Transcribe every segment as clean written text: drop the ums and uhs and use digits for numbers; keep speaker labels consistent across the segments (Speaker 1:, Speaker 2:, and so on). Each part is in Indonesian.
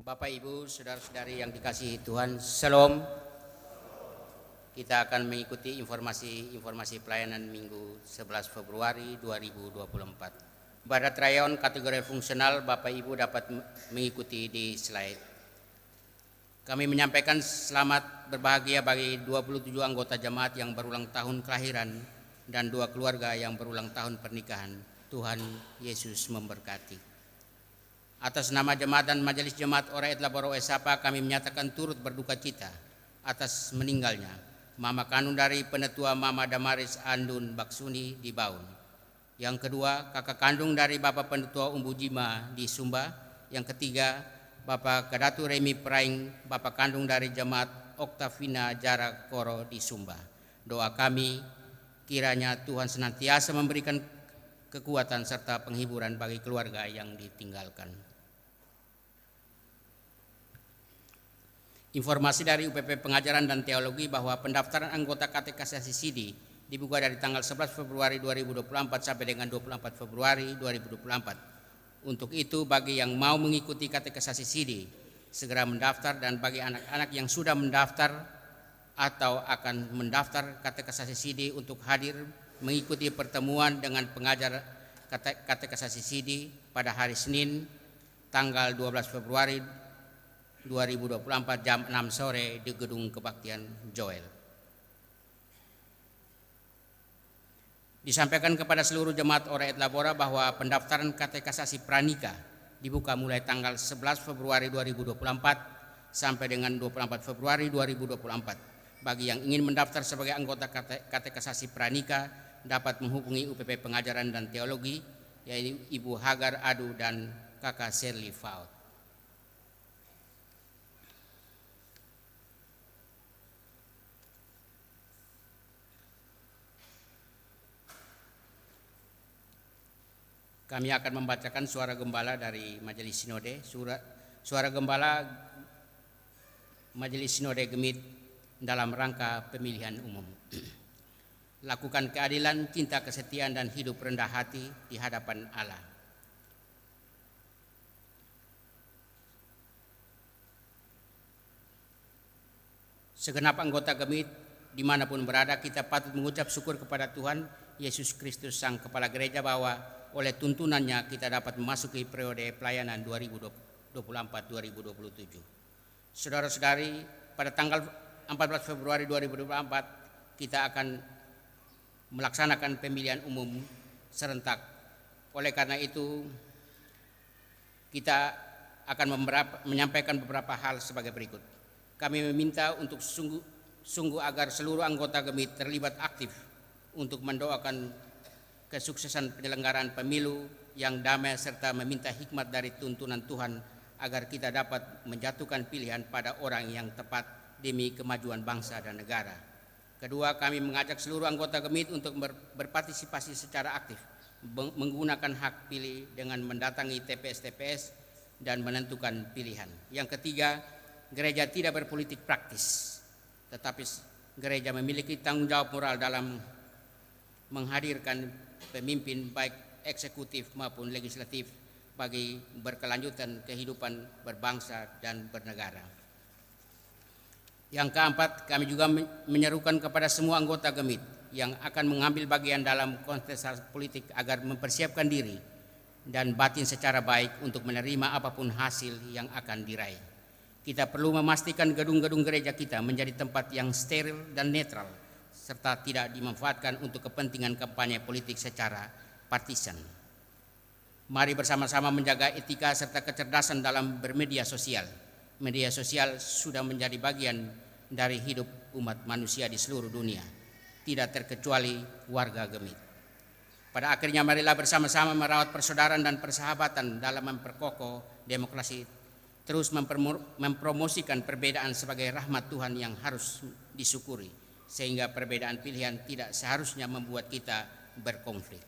Speaker 1: Bapak, Ibu, saudara-saudari yang dikasihi Tuhan, Shalom. Kita akan mengikuti informasi pelayanan Minggu 11 Februari 2024. Ibadat rayon kategori fungsional Bapak Ibu dapat mengikuti di slide. Kami menyampaikan selamat berbahagia bagi 27 anggota jemaat yang berulang tahun kelahiran dan 2 keluarga yang berulang tahun pernikahan. Tuhan Yesus memberkati. Atas nama jemaat dan majelis jemaat Oraet Laboro Esapa, kami menyatakan turut berduka cita atas meninggalnya Mama kandung dari Penetua Mama Damaris Andun Baksuni di Baun. Yang kedua, kakak kandung dari Bapak Penetua Umbu Jima di Sumba. Yang ketiga, Bapak Kadatu Remi Praing, Bapak kandung dari jemaat Oktavina Jara Koro di Sumba. Doa kami kiranya Tuhan senantiasa memberikan kekuatan serta penghiburan bagi keluarga yang ditinggalkan. Informasi dari UPP Pengajaran dan Teologi bahwa pendaftaran anggota katekisasi SIDI dibuka dari tanggal 11 Februari 2024 sampai dengan 24 Februari 2024. Untuk itu, bagi yang mau mengikuti katekisasi SIDI, segera mendaftar, dan bagi anak-anak yang sudah mendaftar atau akan mendaftar katekisasi SIDI untuk hadir mengikuti pertemuan dengan pengajar katekisasi SIDI pada hari Senin tanggal 12 Februari 2024 jam 6 sore di Gedung Kebaktian Joel. Disampaikan kepada seluruh jemaat Oraet Labora bahwa pendaftaran katekisasi pranika dibuka mulai tanggal 11 Februari 2024 sampai dengan 24 Februari 2024. Bagi yang ingin mendaftar sebagai anggota katekisasi pranika dapat menghubungi UPP Pengajaran dan Teologi, yaitu Ibu Hagar Adu dan Kakak Shirley Faut. Kami akan membacakan suara gembala dari Majelis Sinode. Suara gembala Majelis Sinode Gemit dalam rangka pemilihan umum. Lakukan keadilan, cinta kesetiaan, dan hidup rendah hati di hadapan Allah. Segenap anggota Gemit dimanapun berada, kita patut mengucap syukur kepada Tuhan Yesus Kristus Sang Kepala Gereja bahwa oleh tuntunannya kita dapat memasuki periode pelayanan 2024-2027. Saudara-saudari, pada tanggal 14 Februari 2024 kita akan melaksanakan pemilihan umum serentak. Oleh karena itu kita akan menyampaikan beberapa hal sebagai berikut. Kami meminta untuk sungguh agar seluruh anggota Gemit terlibat aktif untuk mendoakan kesuksesan penyelenggaraan pemilu yang damai serta meminta hikmat dari tuntunan Tuhan agar kita dapat menjatuhkan pilihan pada orang yang tepat demi kemajuan bangsa dan negara. Kedua, kami mengajak seluruh anggota Gemit untuk berpartisipasi secara aktif menggunakan hak pilih dengan mendatangi TPS-TPS dan menentukan pilihan. Yang ketiga, gereja tidak berpolitik praktis, tetapi gereja memiliki tanggung jawab moral dalam menghadirkan pemimpin baik eksekutif maupun legislatif bagi berkelanjutan kehidupan berbangsa dan bernegara. Yang keempat, kami juga menyerukan kepada semua anggota Gemit yang akan mengambil bagian dalam kontestasi politik agar mempersiapkan diri dan batin secara baik untuk menerima apapun hasil yang akan diraih. Kita perlu memastikan gedung-gedung gereja kita menjadi tempat yang steril dan netral, serta tidak dimanfaatkan untuk kepentingan kampanye politik secara partisan. Mari bersama-sama menjaga etika serta kecerdasan dalam bermedia sosial. Media sosial sudah menjadi bagian dari hidup umat manusia di seluruh dunia, tidak terkecuali warga Gemit. Pada akhirnya marilah bersama-sama merawat persaudaraan dan persahabatan dalam memperkokoh demokrasi, terus mempromosikan perbedaan sebagai rahmat Tuhan yang harus disyukuri, sehingga perbedaan pilihan tidak seharusnya membuat kita berkonflik.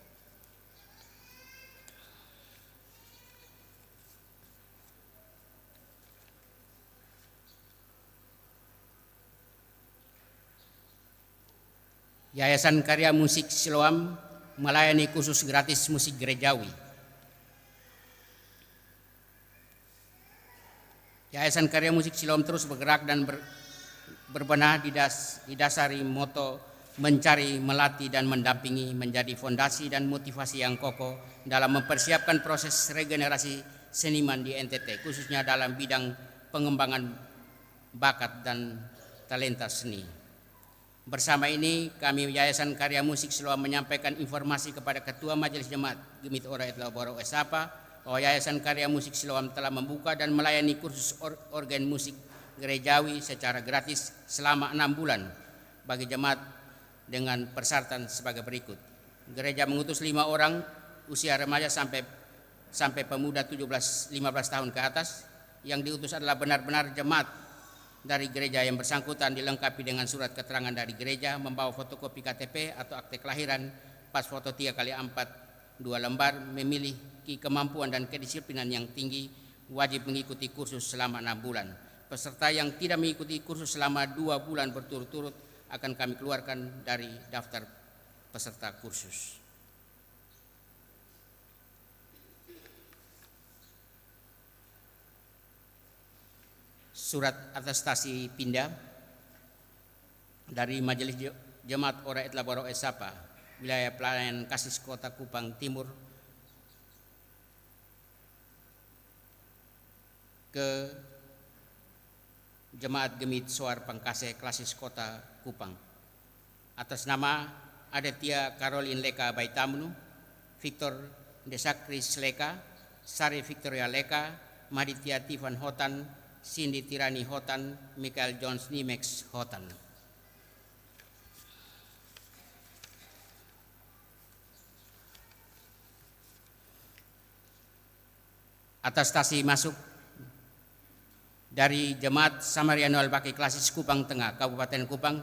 Speaker 1: Yayasan Karya Musik Siloam melayani khusus gratis musik gerejawi. Yayasan Karya Musik Siloam terus bergerak dan berbenah didasari moto mencari, melatih, dan mendampingi menjadi fondasi dan motivasi yang kokoh dalam mempersiapkan proses regenerasi seniman di NTT, khususnya dalam bidang pengembangan bakat dan talenta seni. Bersama ini kami Yayasan Karya Musik Siloam menyampaikan informasi kepada Ketua Majelis Jemaat Gemit Ora Etla Boro Esapa bahwa Yayasan Karya Musik Siloam telah membuka dan melayani kursus organ musik gerejawi secara gratis selama 6 bulan bagi jemaat dengan persyaratan sebagai berikut. Gereja mengutus 5 orang usia remaja sampai pemuda 17-15 tahun ke atas. Yang diutus adalah benar-benar jemaat dari gereja yang bersangkutan, dilengkapi dengan surat keterangan dari gereja, membawa fotokopi KTP atau akte kelahiran, pas foto 3x4 2 lembar, memiliki kemampuan dan kedisiplinan yang tinggi, wajib mengikuti kursus selama 6 bulan. Peserta yang tidak mengikuti kursus selama 2 bulan berturut-turut akan kami keluarkan dari daftar peserta kursus. Surat atestasi pindah dari Majelis Jemaat Ora Etla Boro Esapa, wilayah pelayanan Kasis Kota Kupang Timur, ke Jemaat Gemit Soar Pangkase Klasis Kota Kupang atas nama Aditya Caroline Leka Baitamnu, Victor Desakris Leka, Sari Victoria Leka, Maditya Tivan Hotan, Cindy Tirani Hotan, Michael Jones Nimex Hotan. Atestasi masuk dari Jemaat Samariano Al-Baki Klasis Kupang Tengah, Kabupaten Kupang,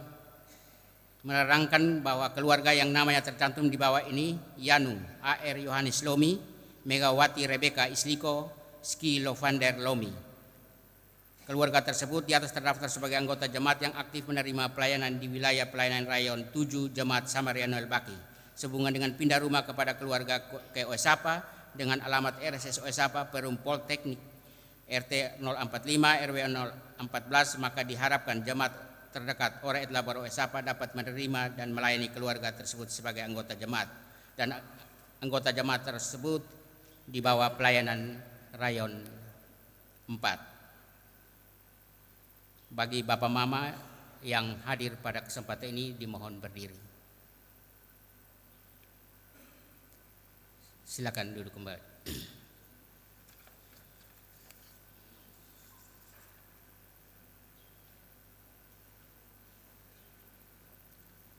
Speaker 1: menerangkan bahwa keluarga yang namanya tercantum di bawah ini, Yanu A.R. Yohanes Lomi, Megawati Rebecca Isliko, Ski Lovander Lomi. Keluarga tersebut di atas terdaftar sebagai anggota jemaat yang aktif menerima pelayanan di wilayah pelayanan Rayon 7 Jemaat Samariano Al-Baki, sehubungan dengan pindah rumah kepada keluarga ke Oesapa dengan alamat RSS Oesapa Perum Polteknik RT 045 RW 014, maka diharapkan jemaat terdekat Ora Etla Boro Esapa dapat menerima dan melayani keluarga tersebut sebagai anggota jemaat, dan anggota jemaat tersebut di bawah pelayanan Rayon 4. Bagi Bapak Mama yang hadir pada kesempatan ini dimohon berdiri. Silakan duduk kembali.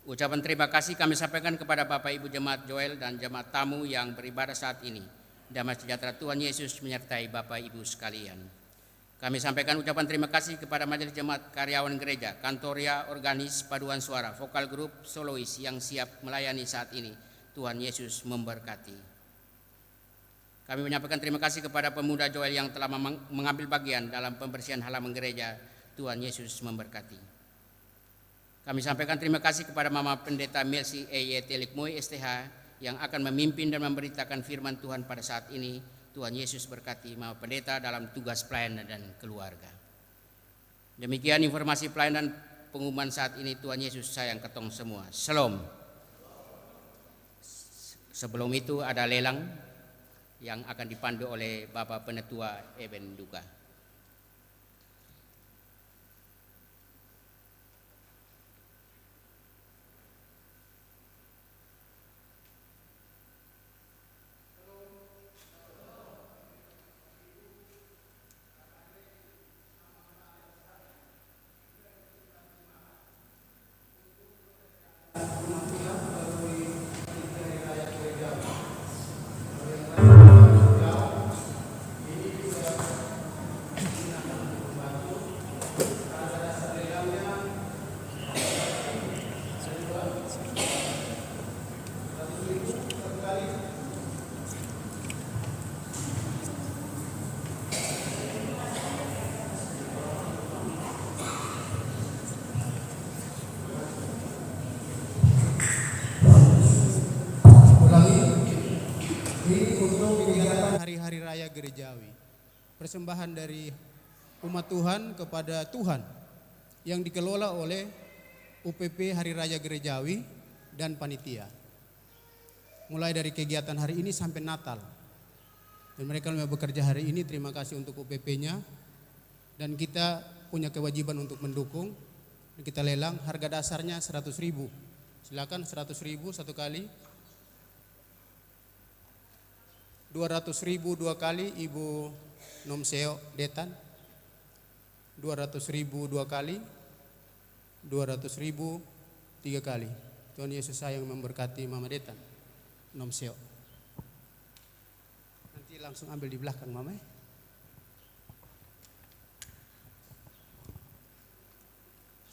Speaker 1: Ucapan terima kasih kami sampaikan kepada Bapak Ibu Jemaat Joel dan jemaat tamu yang beribadah saat ini. Damai sejahtera Tuhan Yesus menyertai Bapak Ibu sekalian. Kami sampaikan ucapan terima kasih kepada Majelis Jemaat Karyawan Gereja, Kantoria, Organis, Paduan Suara, Vokal Grup, Solois yang siap melayani saat ini. Tuhan Yesus memberkati. Kami menyampaikan terima kasih kepada pemuda Joel yang telah mengambil bagian dalam pembersihan halaman gereja. Tuhan Yesus memberkati. Kami sampaikan terima kasih kepada Mama Pendeta Melsi E.Y. Telikmoy STH yang akan memimpin dan memberitakan firman Tuhan pada saat ini. Tuhan Yesus berkati Mama Pendeta dalam tugas pelayanan dan keluarga. Demikian informasi pelayanan pengumuman saat ini. Tuhan Yesus sayang ketong semua. Shalom. Sebelum itu ada lelang yang akan dipandu oleh Bapak Penetua Eben Duka.
Speaker 2: Hari-hari raya gerejawi, persembahan dari umat Tuhan kepada Tuhan yang dikelola oleh UPP Hari Raya Gerejawi dan panitia. Mulai dari kegiatan hari ini sampai Natal. Dan mereka yang bekerja hari ini, terima kasih untuk UPP-nya. Dan kita punya kewajiban untuk mendukung. Kita lelang, harga dasarnya 100.000. Silakan 100.000 satu kali. 200.000 dua kali, Ibu Nomseo Detan. 200.000 dua kali. 200.000 tiga kali. Tuhan Yesus sayang memberkati Mama Detan. Nomseo. Nanti langsung ambil di belakang Mama.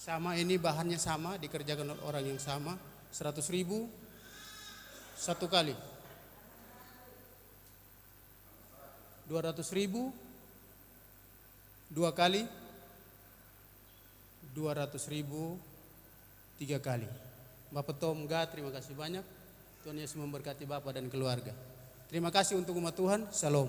Speaker 2: Sama, ini bahannya sama, dikerjakan oleh orang yang sama. 100.000 satu kali. 200.000 dua kali. 200.000 tiga kali. Bapak Tomga, terima kasih banyak. Tuhan Yesus memberkati Bapak dan keluarga. Terima kasih untuk umat Tuhan. Salam.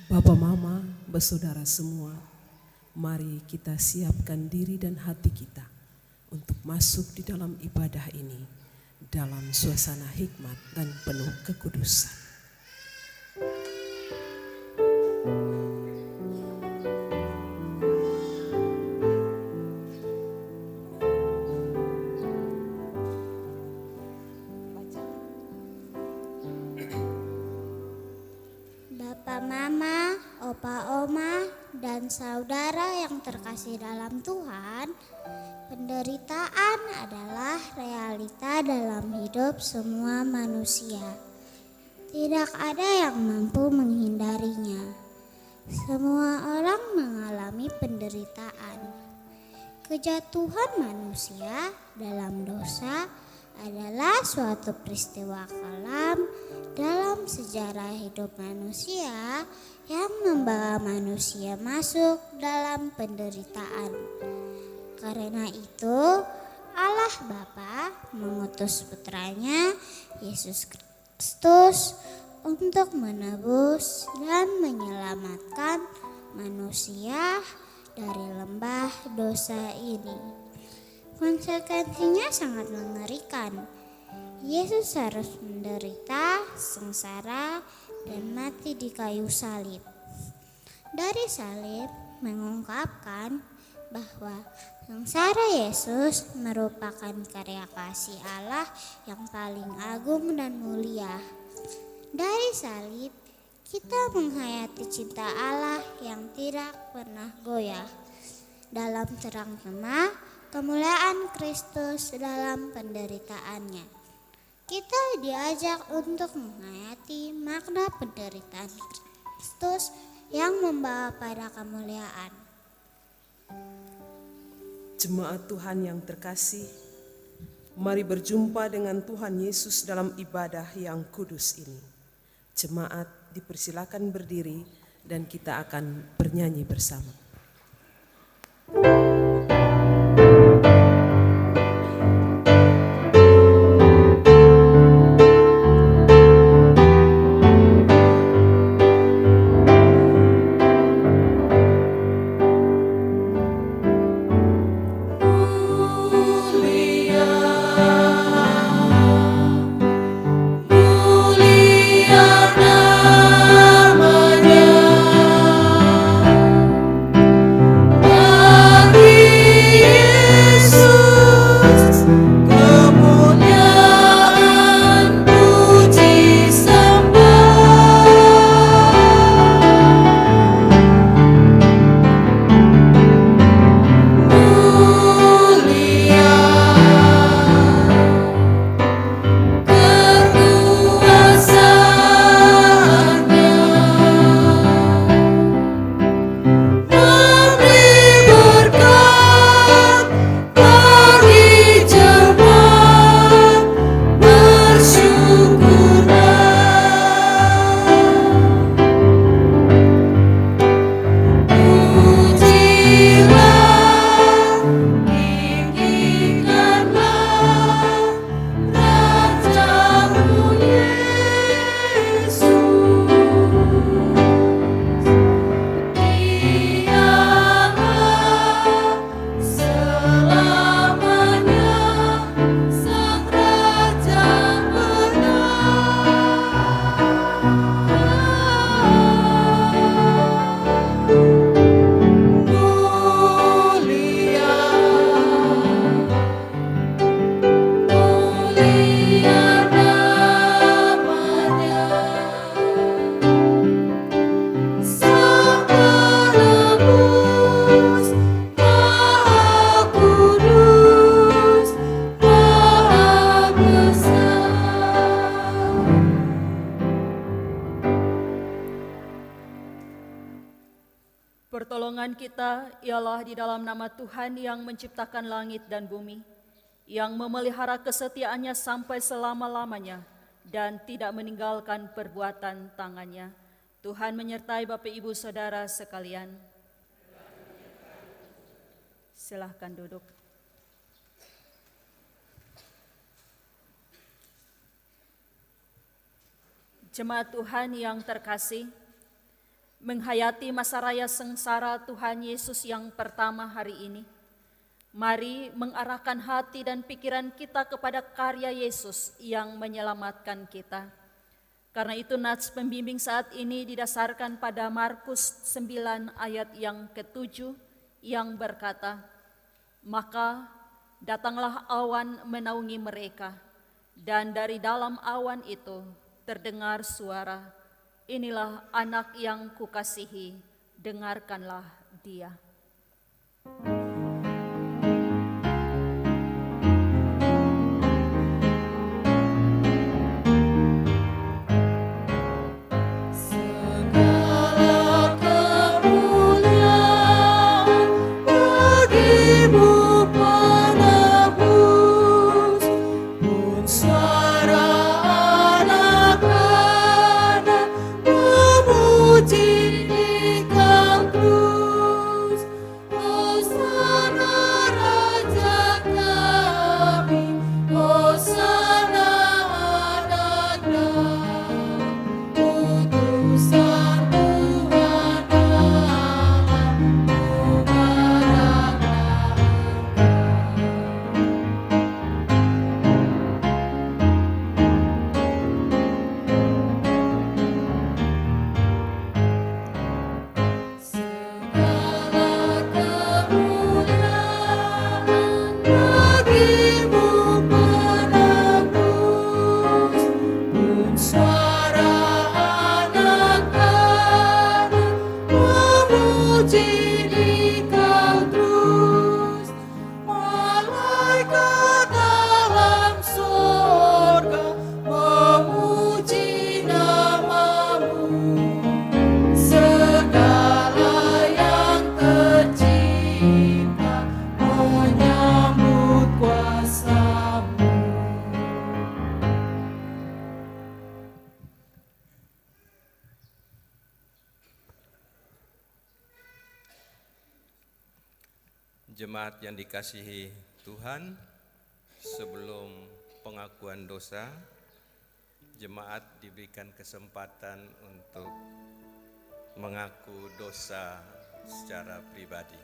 Speaker 3: Bapak, Mama, bersaudara semua, mari kita siapkan diri dan hati kita untuk masuk di dalam ibadah ini dalam suasana hikmat dan penuh kekudusan.
Speaker 4: Bapak, Mama, Opa, Oma, dan saudara yang terkasih dalam Tuhan, penderitaan adalah realita dalam hidup semua manusia. Tidak ada yang mampu menghindarinya. Semua orang mengalami penderitaan. Kejatuhan manusia dalam dosa adalah suatu peristiwa kelam dalam sejarah hidup manusia yang membawa manusia masuk dalam penderitaan. Karena itu, Allah Bapa mengutus putranya Yesus Kristus untuk menebus dan menyelamatkan manusia dari lembah dosa ini. Konsekuensinya sangat mengerikan. Yesus harus menderita, sengsara, dan mati di kayu salib. Dari salib mengungkapkan bahwa sengsara Yesus merupakan karya kasih Allah yang paling agung dan mulia. Dari salib kita menghayati cinta Allah yang tidak pernah goyah. Dalam terang tema kemuliaan Kristus dalam penderitaannya, kita diajak untuk menghayati makna penderitaan Kristus yang membawa pada kemuliaan.
Speaker 3: Jemaat Tuhan yang terkasih, mari berjumpa dengan Tuhan Yesus dalam ibadah yang kudus ini. Jemaat dipersilakan berdiri dan kita akan bernyanyi bersama.
Speaker 5: Mulia namanya. Pertolongan kita ialah di dalam nama Tuhan yang menciptakan langit dan bumi, yang memelihara kesetiaannya sampai selama-lamanya dan tidak meninggalkan perbuatan tangannya. Tuhan menyertai Bapak Ibu Saudara sekalian. Silahkan duduk. Jemaat Tuhan yang terkasih, menghayati masa raya sengsara Tuhan Yesus yang pertama hari ini, mari mengarahkan hati dan pikiran kita kepada karya Yesus yang menyelamatkan kita. Karena itu nats pembimbing saat ini didasarkan pada Markus 9 ayat yang ke-7 yang berkata, "Maka datanglah awan menaungi mereka, dan dari dalam awan itu terdengar suara, 'Inilah anak yang kukasihi, dengarkanlah dia.'"
Speaker 6: Jemaat yang dikasihi Tuhan, sebelum pengakuan dosa, jemaat diberikan kesempatan untuk mengaku dosa secara pribadi.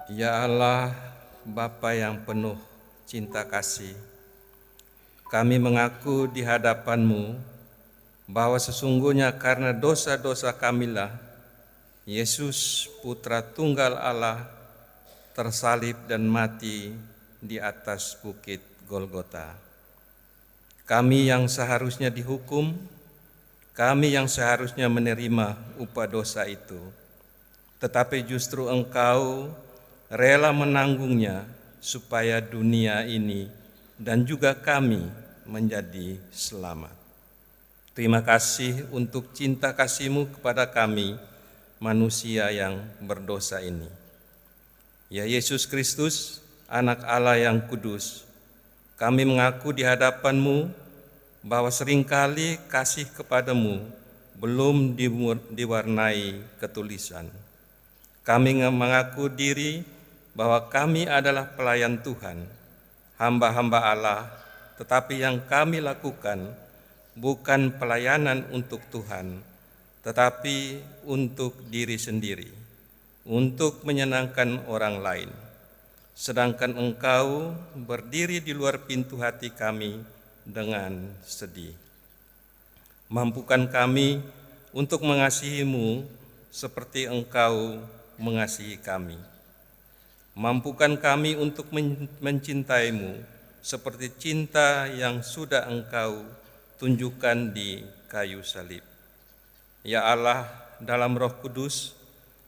Speaker 6: Ya Allah, Bapa yang penuh cinta kasih, kami mengaku di hadapan-Mu bahwa sesungguhnya karena dosa-dosa kamilah, Yesus Putra Tunggal Allah tersalib dan mati di atas bukit Golgota. Kami yang seharusnya dihukum, kami yang seharusnya menerima upah dosa itu, tetapi justru Engkau rela menanggungnya supaya dunia ini dan juga kami menjadi selamat. Terima kasih untuk cinta kasih-Mu kepada kami, manusia yang berdosa ini. Ya Yesus Kristus, Anak Allah yang kudus, kami mengaku di hadapan-Mu bahwa seringkali kasih kepada-Mu belum diwarnai ketulisan. Kami mengaku diri bahwa kami adalah pelayan Tuhan, hamba-hamba Allah, tetapi yang kami lakukan bukan pelayanan untuk Tuhan, tetapi untuk diri sendiri. untuk menyenangkan orang lain, sedangkan Engkau berdiri di luar pintu hati kami dengan sedih. Mampukan kami untuk mengasihi-Mu seperti Engkau mengasihi kami. Mampukan kami untuk mencintai-Mu seperti cinta yang sudah Engkau tunjukkan di kayu salib. Ya Allah, dalam Roh Kudus,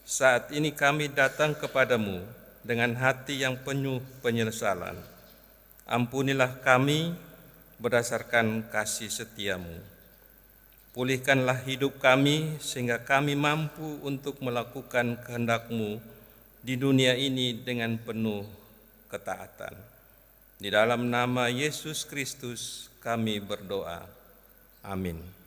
Speaker 6: saat ini kami datang kepadamu dengan hati yang penuh penyesalan. Ampunilah kami berdasarkan kasih setia-Mu. Pulihkanlah hidup kami sehingga kami mampu untuk melakukan kehendak-Mu di dunia ini dengan penuh ketaatan. Di dalam nama Yesus Kristus kami berdoa. Amin.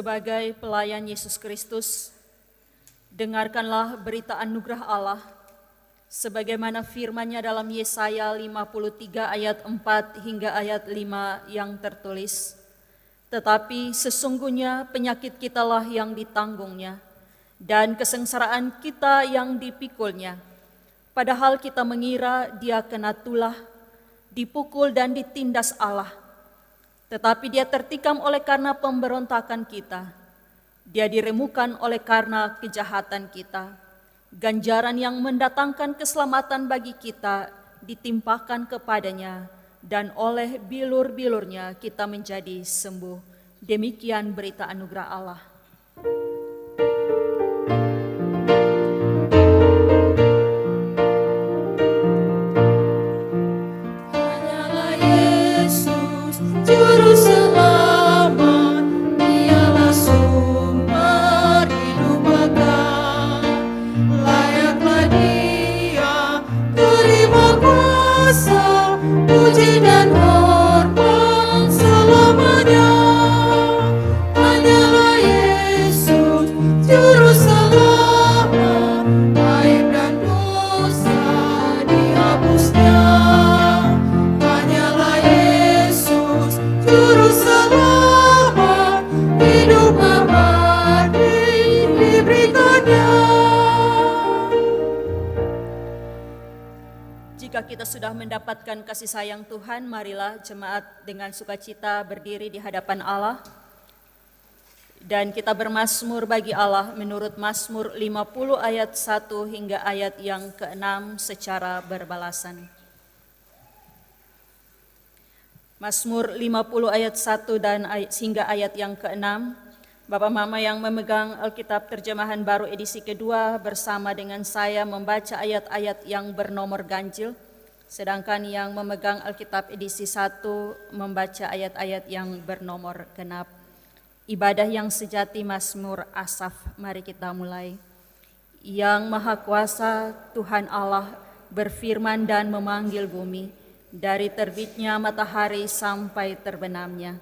Speaker 5: Sebagai pelayan Yesus Kristus, dengarkanlah berita anugerah Allah, sebagaimana firman-Nya dalam Yesaya 53 ayat 4 hingga ayat 5 yang tertulis. Tetapi sesungguhnya penyakit kitalah yang ditanggungnya, dan kesengsaraan kita yang dipikulnya. Padahal kita mengira Dia kena tulah, dipukul dan ditindas Allah. Tetapi Dia tertikam oleh karena pemberontakan kita. Dia diremukan oleh karena kejahatan kita. Ganjaran yang mendatangkan keselamatan bagi kita ditimpakan kepadanya, dan oleh bilur-bilurnya kita menjadi sembuh. Demikian berita anugerah Allah.
Speaker 7: Juru selamat, Dialah sumber hidup kekal. Layaklah Dia terima kuasa, puji dan hormat selamanya. Hanyalah Yesus Juru selamat, hidup abadi diberikannya.
Speaker 5: Jika kita sudah mendapatkan kasih sayang Tuhan, marilah jemaat dengan sukacita berdiri di hadapan Allah. Dan kita bermazmur bagi Allah menurut Mazmur 50 ayat 1 hingga ayat yang ke-6 secara berbalasan. Mazmur 50 ayat 1 dan hingga ayat yang ke-6. Bapak Mama yang memegang Alkitab terjemahan baru edisi kedua bersama dengan saya membaca ayat-ayat yang bernomor ganjil. Sedangkan yang memegang Alkitab edisi 1 membaca ayat-ayat yang bernomor genap. Ibadah yang sejati Mazmur Asaf, mari kita mulai. Yang Maha Kuasa Tuhan Allah berfirman dan memanggil bumi, dari terbitnya matahari sampai terbenamnya.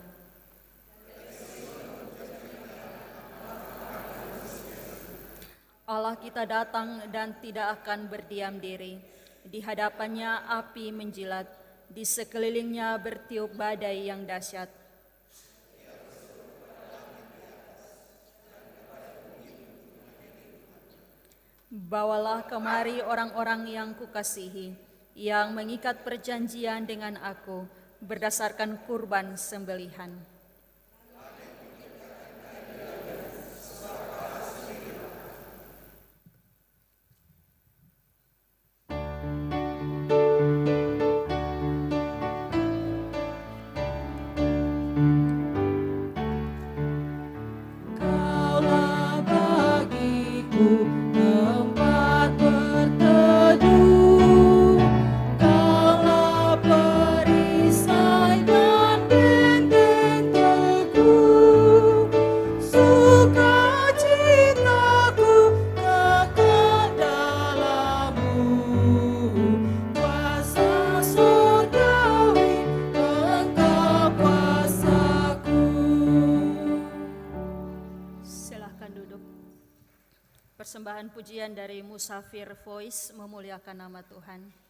Speaker 5: Allah kita datang dan tidak akan berdiam diri. Di hadapannya api menjilat, di sekelilingnya bertiup badai yang dahsyat. Bawalah kemari orang-orang yang kukasihi, yang mengikat perjanjian dengan aku berdasarkan kurban sembelihan.
Speaker 7: Kaulah bagiku tempat berteduh, Kaulah perisai dan benteng teguh. Sukacitaku kekal dalam-Mu, kuasa surgawi Engkau kuasaku.
Speaker 5: Silahkan duduk. Persembahan pujian dari Musafir Voice memuliakan nama Tuhan.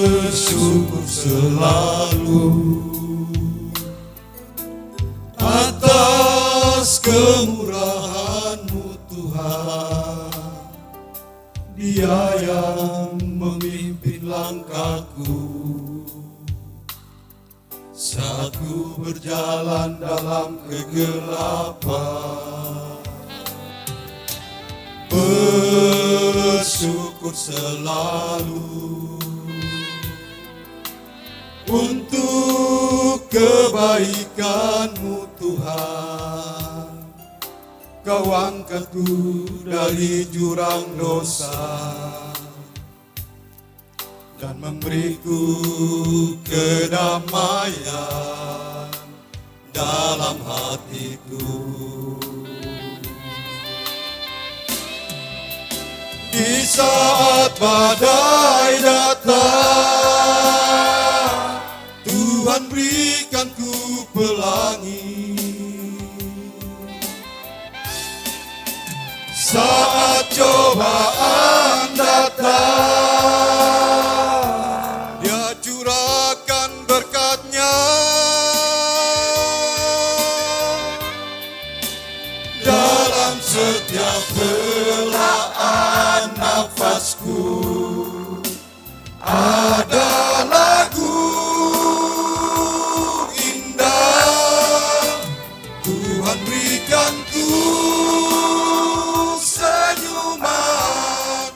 Speaker 8: Bersyukur selalu atas kemurahan-Mu Tuhan. Dia yang memimpin langkahku saat ku berjalan dalam kegelapan. Bersyukur selalu untuk kebaikan-Mu Tuhan. Kau angkatku dari jurang dosa dan memberiku kedamaian dalam hatiku. Di saat badai datang, Tuhan berikan ku pelangi. Saat cobaan datang, Dia curahkan berkat-Nya. Dalam setiap helaan nafasku ada lagu indah. Tuhan berikan ku senyuman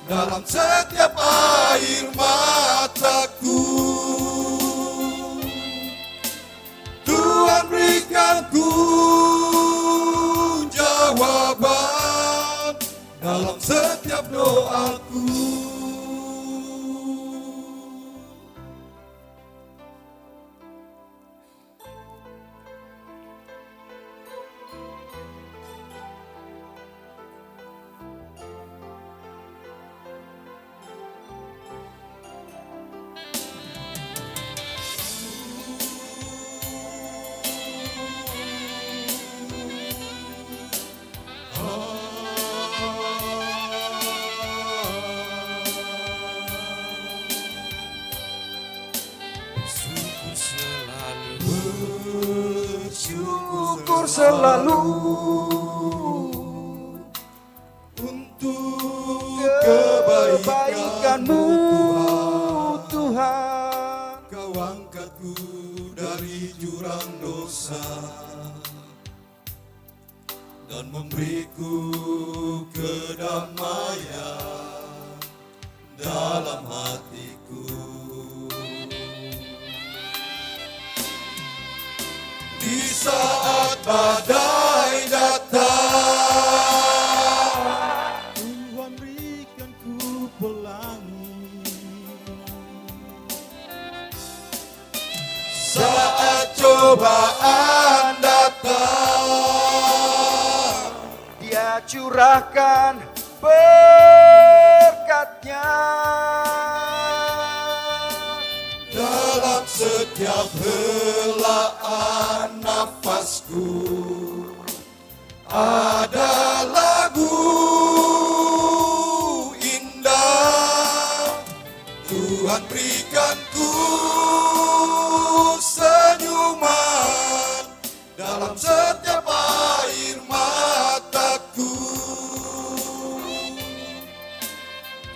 Speaker 8: dalam setiap air mataku. Tuhan berikan ku jawaban dalam setiap doaku. Bersyukur selalu untuk kebaikan-Mu, Tuhan. Kau angkatku dari jurang dosa dan memberiku kedamaian dalam hatiku. Di saat badai datang, Tuhan berikan ku pelangi. Saat cobaan datang, Dia curahkan berkat-Nya. Dalam setiap helaan nafasku ada lagu indah. Tuhan berikan ku senyuman dalam setiap air mataku.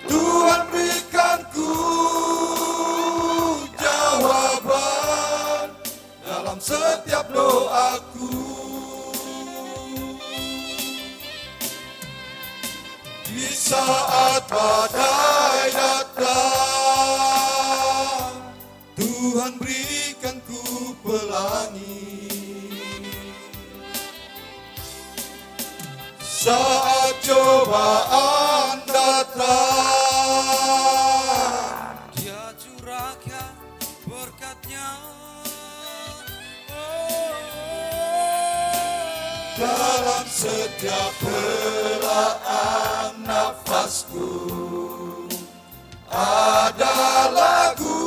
Speaker 8: Tuhan berikan ku jawaban dalam setiap doaku. Di saat badai datang, Tuhan berikan ku pelangi. Saat cobaan datang, Dia curahkan berkat-Nya. Dalam setiap helaan nafasku ada lagu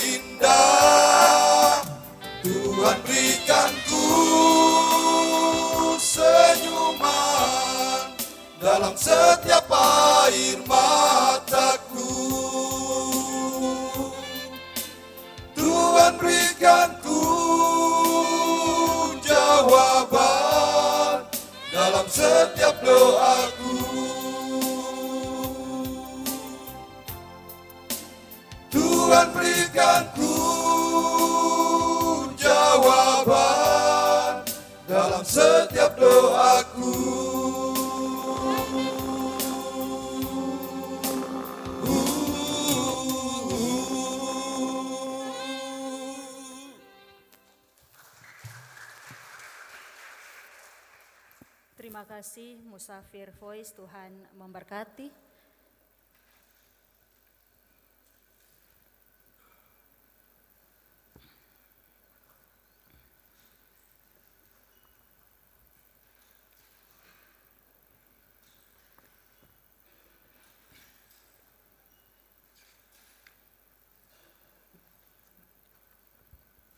Speaker 8: indah. Tuhan berikan ku senyuman dalam setiap air mataku. Tuhan berikan ku jawaban dalam setiap doaku. Tuhan berikan ku jawaban dalam setiap doaku.
Speaker 5: Terima kasih Musafir Voice, Tuhan memberkati.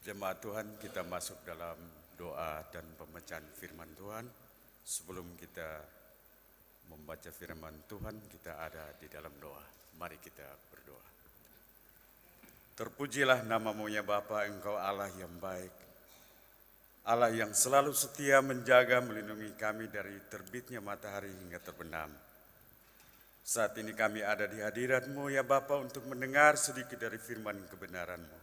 Speaker 9: Jemaat Tuhan, kita masuk dalam doa dan pembacaan firman Tuhan. Sebelum kita membaca firman Tuhan, kita ada di dalam doa. Mari kita berdoa. Terpujilah nama-Mu ya Bapa, Engkau Allah yang baik. Allah yang selalu setia menjaga melindungi kami dari terbitnya matahari hingga terbenam. Saat ini kami ada di hadirat-Mu ya Bapa untuk mendengar sedikit dari firman kebenaran-Mu.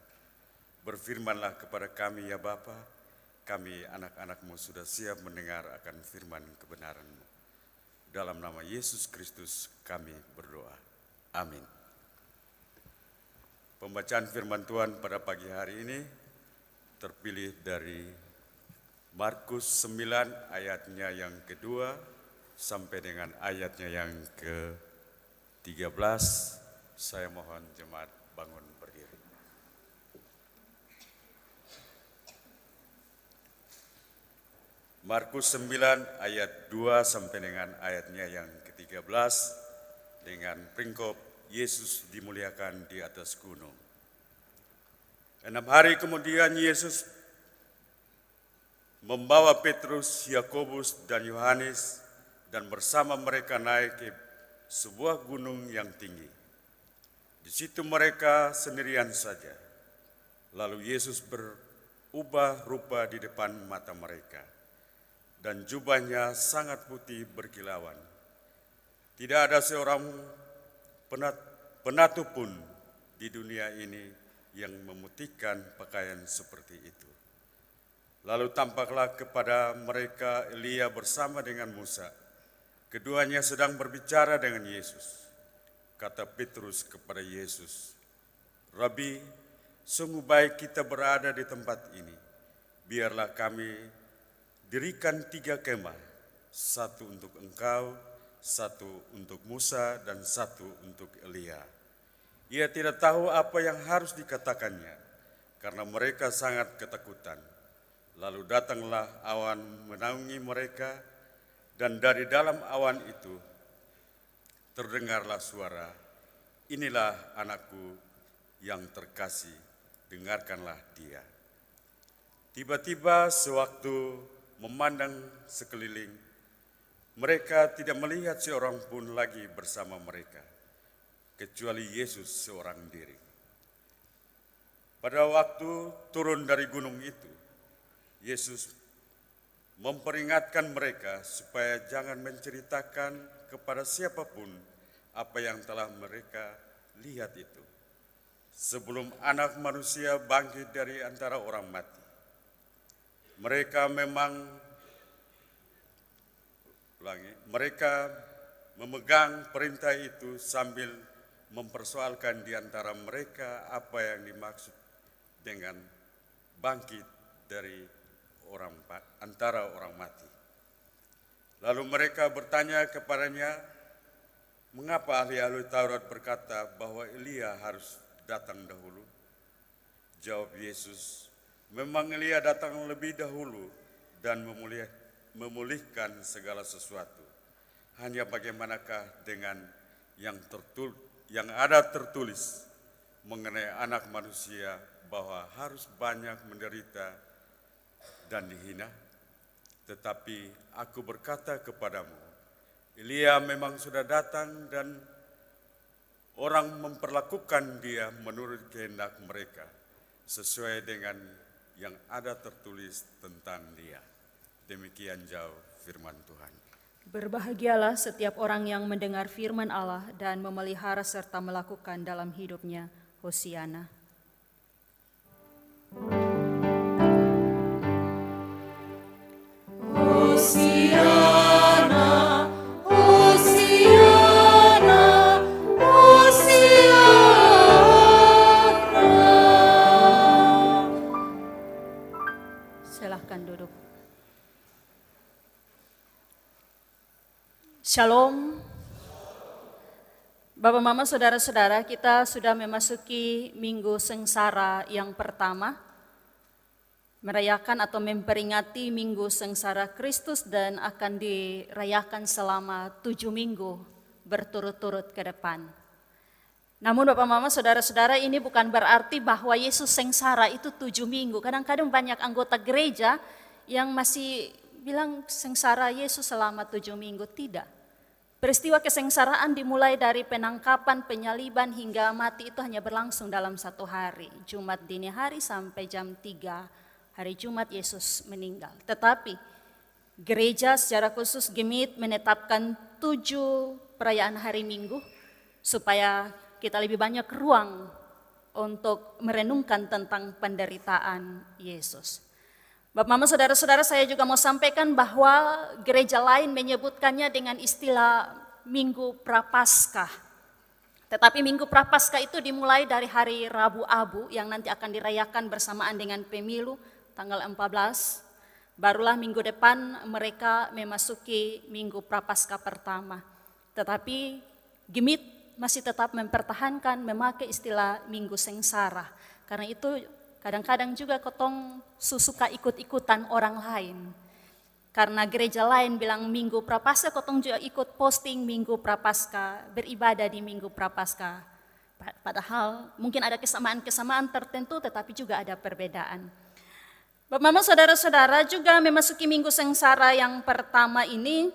Speaker 9: Berfirmanlah kepada kami ya Bapa, kami anak-anak-Mu sudah siap mendengar akan firman kebenaran-Mu. Dalam nama Yesus Kristus kami berdoa. Amin. Pembacaan firman Tuhan pada pagi hari ini terpilih dari Markus 9 ayatnya yang kedua sampai dengan ayatnya yang ke-13. Saya mohon jemaat bangun berdiri. Markus 9 ayat 2 sampai dengan ayatnya yang ke-13 dengan peringkop Yesus dimuliakan di atas gunung. 6 hari kemudian Yesus membawa Petrus, Yakobus, dan Yohanes dan bersama mereka naik ke sebuah gunung yang tinggi. Di situ mereka sendirian saja. Lalu Yesus berubah rupa di depan mata mereka, dan jubahnya sangat putih berkilauan. Tidak ada seorang penatu pun di dunia ini yang memutihkan pakaian seperti itu. Lalu tampaklah kepada mereka Elia bersama dengan Musa. Keduanya sedang berbicara dengan Yesus. Kata Petrus kepada Yesus, "Rabi, sungguh baik kita berada di tempat ini. Biarlah kami dirikan 3 kemah, 1 untuk engkau, 1 untuk Musa, dan 1 untuk Elia." Ia tidak tahu apa yang harus dikatakannya, karena mereka sangat ketakutan. Lalu datanglah awan menaungi mereka, dan dari dalam awan itu terdengarlah suara, "Inilah anakku yang terkasih, dengarkanlah dia." Tiba-tiba sewaktu memandang sekeliling, mereka tidak melihat seorang pun lagi bersama mereka, kecuali Yesus seorang diri. Pada waktu turun dari gunung itu, Yesus memperingatkan mereka supaya jangan menceritakan kepada siapapun apa yang telah mereka lihat itu, sebelum Anak Manusia bangkit dari antara orang mati. Mereka memegang perintah itu sambil mempersoalkan di antara mereka apa yang dimaksud dengan bangkit dari antara orang mati. Lalu mereka bertanya kepadanya, "Mengapa ahli-ahli Taurat berkata bahwa Elia harus datang dahulu?" Jawab Yesus, "Memang Elia datang lebih dahulu dan memulihkan segala sesuatu. Hanya bagaimanakah dengan yang ada tertulis mengenai Anak Manusia bahwa harus banyak menderita dan dihina? Tetapi aku berkata kepadamu, Elia memang sudah datang dan orang memperlakukan dia menurut kehendak mereka, sesuai dengan yang ada tertulis tentang dia." Demikian jauh firman Tuhan.
Speaker 5: Berbahagialah setiap orang yang mendengar firman Allah dan memelihara serta melakukan dalam hidupnya. Hosiana.
Speaker 7: Hosiana, Hosiana, Hosiana.
Speaker 5: Silahkan duduk. Shalom. Bapak, Mama, Saudara-saudara, kita sudah memasuki Minggu Sengsara yang pertama, merayakan atau memperingati Minggu Sengsara Kristus, dan akan dirayakan selama 7 minggu berturut-turut ke depan. Namun Bapak Mama, saudara-saudara, ini bukan berarti bahwa Yesus sengsara itu 7 minggu. Kadang-kadang banyak anggota gereja yang masih bilang sengsara Yesus selama 7 minggu. Tidak. Peristiwa kesengsaraan dimulai dari penangkapan, penyaliban hingga mati itu hanya berlangsung dalam 1 hari. Jumat dini hari sampai jam 3 hari Jumat Yesus meninggal. Tetapi gereja secara khusus Gemit menetapkan 7 perayaan hari Minggu supaya kita lebih banyak ruang untuk merenungkan tentang penderitaan Yesus. Bapak Mama, saudara-saudara, saya juga mau sampaikan bahwa gereja lain menyebutkannya dengan istilah Minggu Prapaskah. Tetapi Minggu Prapaskah itu dimulai dari hari Rabu Abu yang nanti akan dirayakan bersamaan dengan pemilu tanggal 14. Barulah minggu depan mereka memasuki Minggu Prapaskah pertama. Tetapi Gemit masih tetap mempertahankan memakai istilah Minggu Sengsara. Karena itu kadang-kadang juga kotong suka ikut-ikutan orang lain. Karena gereja lain bilang Minggu Prapaskah, kotong juga ikut posting Minggu Prapaskah, beribadah di Minggu Prapaskah. Padahal mungkin ada kesamaan-kesamaan tertentu tetapi juga ada perbedaan. Bapak Mama, saudara-saudara, juga memasuki Minggu Sengsara yang pertama ini,